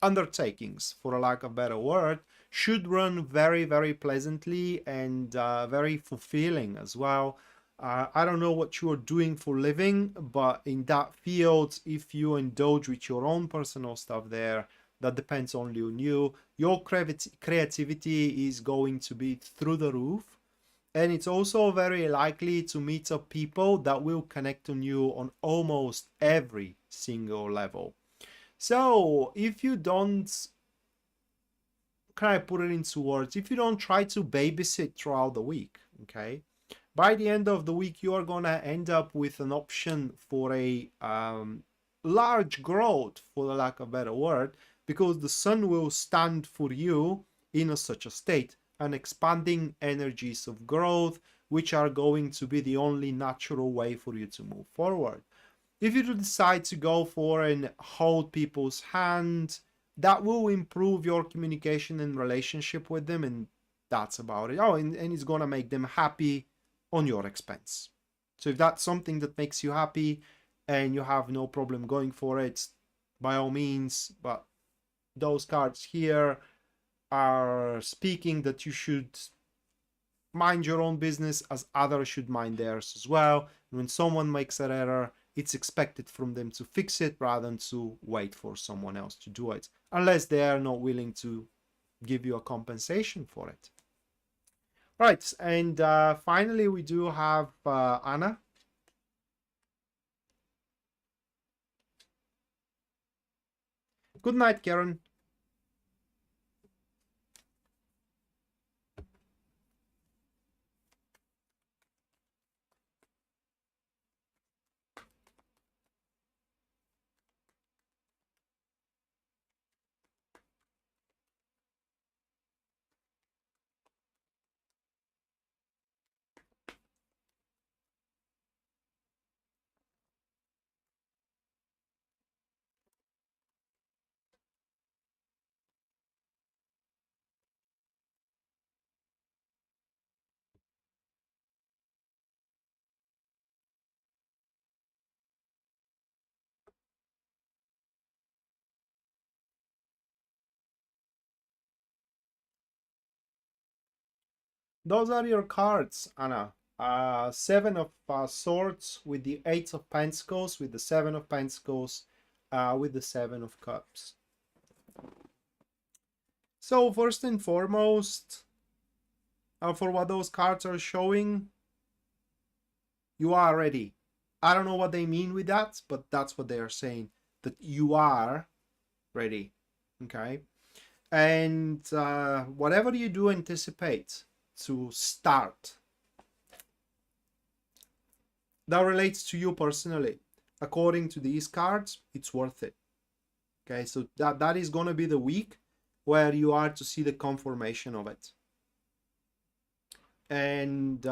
undertakings, for a lack of a better word, should run very, very pleasantly and very fulfilling as well. I don't know what you're doing for living, but in that field, if you indulge with your own personal stuff there, that depends only on you. Your creativity is going to be through the roof. And it's also very likely to meet up people that will connect on you on almost every single level. So if you don't, can I put it into words? If you don't try to babysit throughout the week, okay, by the end of the week, you are going to end up with an option for a large growth, for the lack of a better word, because the sun will stand for you in such a state, and expanding energies of growth, which are going to be the only natural way for you to move forward. If you decide to go for and hold people's hand, that will improve your communication and relationship with them, and that's about it. Oh, and it's gonna make them happy on your expense. So if that's something that makes you happy and you have no problem going for it, by all means. But those cards here are speaking that you should mind your own business as others should mind theirs as well. And when someone makes an error, it's expected from them to fix it rather than to wait for someone else to do it, unless they are not willing to give you a compensation for it. Right, and finally we do have Anna. Good night, Karen. Those are your cards, Anna. Seven of Swords with the Eight of Pentacles, with the Seven of Pentacles, with the Seven of Cups. So first and foremost, for what those cards are showing, you are ready. I don't know what they mean with that, but that's what they are saying, that you are ready. Okay. And whatever you do, anticipate to start. That relates to you personally. According to these cards, it's worth it. Okay, so that is going to be the week where you are to see the confirmation of it. And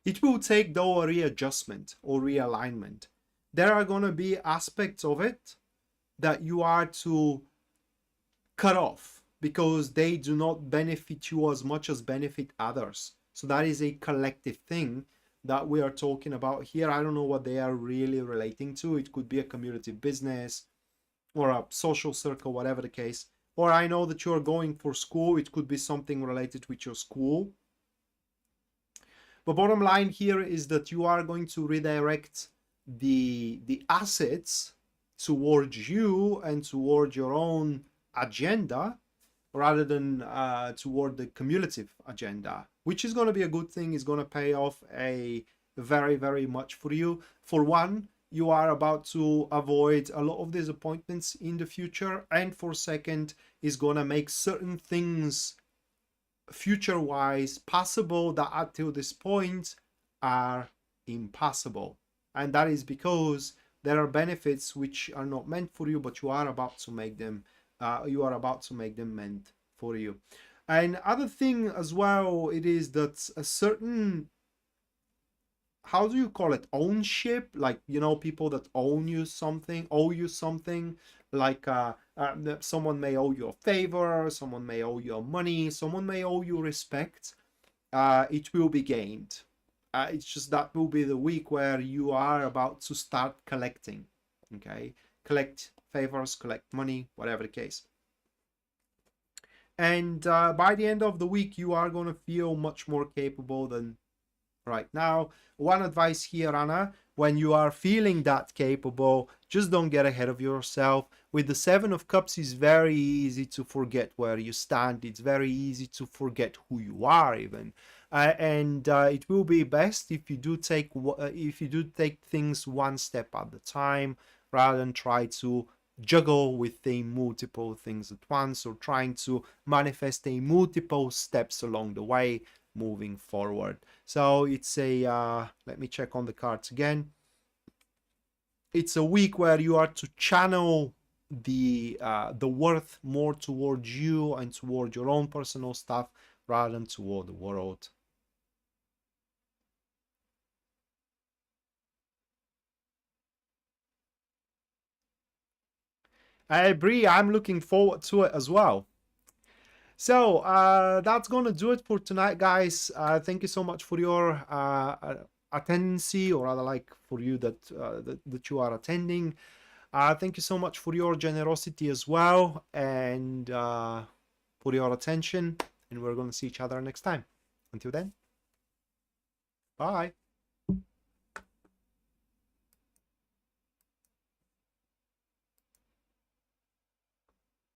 it will take, though, a readjustment or realignment. There are going to be aspects of it that you are to cut off because they do not benefit you as much as benefit others. So that is a collective thing that we are talking about here. I don't know what they are really relating to. It could be a community business or a social circle, whatever the case. Or I know that you're going for school. It could be something related with your school. But bottom line here is that you are going to redirect the assets towards you and toward your own agenda rather than toward the cumulative agenda, which is going to be a good thing. Is going to pay off a very, very much for you. For one, you are about to avoid a lot of disappointments in the future, and for second, is going to make certain things future wise possible that until this point are impossible. And that is because there are benefits which are not meant for you, but you are about to make them meant for you. And other thing as well, it is that a certain, how do you call it, ownership, like, you know, people that owe you something, like someone may owe you a favor, someone may owe you money, someone may owe you respect. It will be gained. It's just that will be the week where you are about to start collecting. Okay, collect favors, collect money, whatever the case. And by the end of the week, you are going to feel much more capable than right now. One advice here, Anna, when you are feeling that capable, just don't get ahead of yourself. With the Seven of Cups, it's very easy to forget where you stand. It's very easy to forget who you are, even. And it will be best if you do take things one step at a time, rather than try to juggle with the multiple things at once, or trying to manifest a multiple steps along the way moving forward. So it's a let me check on the cards again. It's a week where you are to channel the worth more towards you and toward your own personal stuff rather than toward the world. Bree, I'm looking forward to it as well. So that's gonna do it for tonight, guys. Thank you so much for your attendance, or rather, like, for you that that you are attending. Thank you so much for your generosity as well, and for your attention. And we're gonna see each other next time. Until then, bye.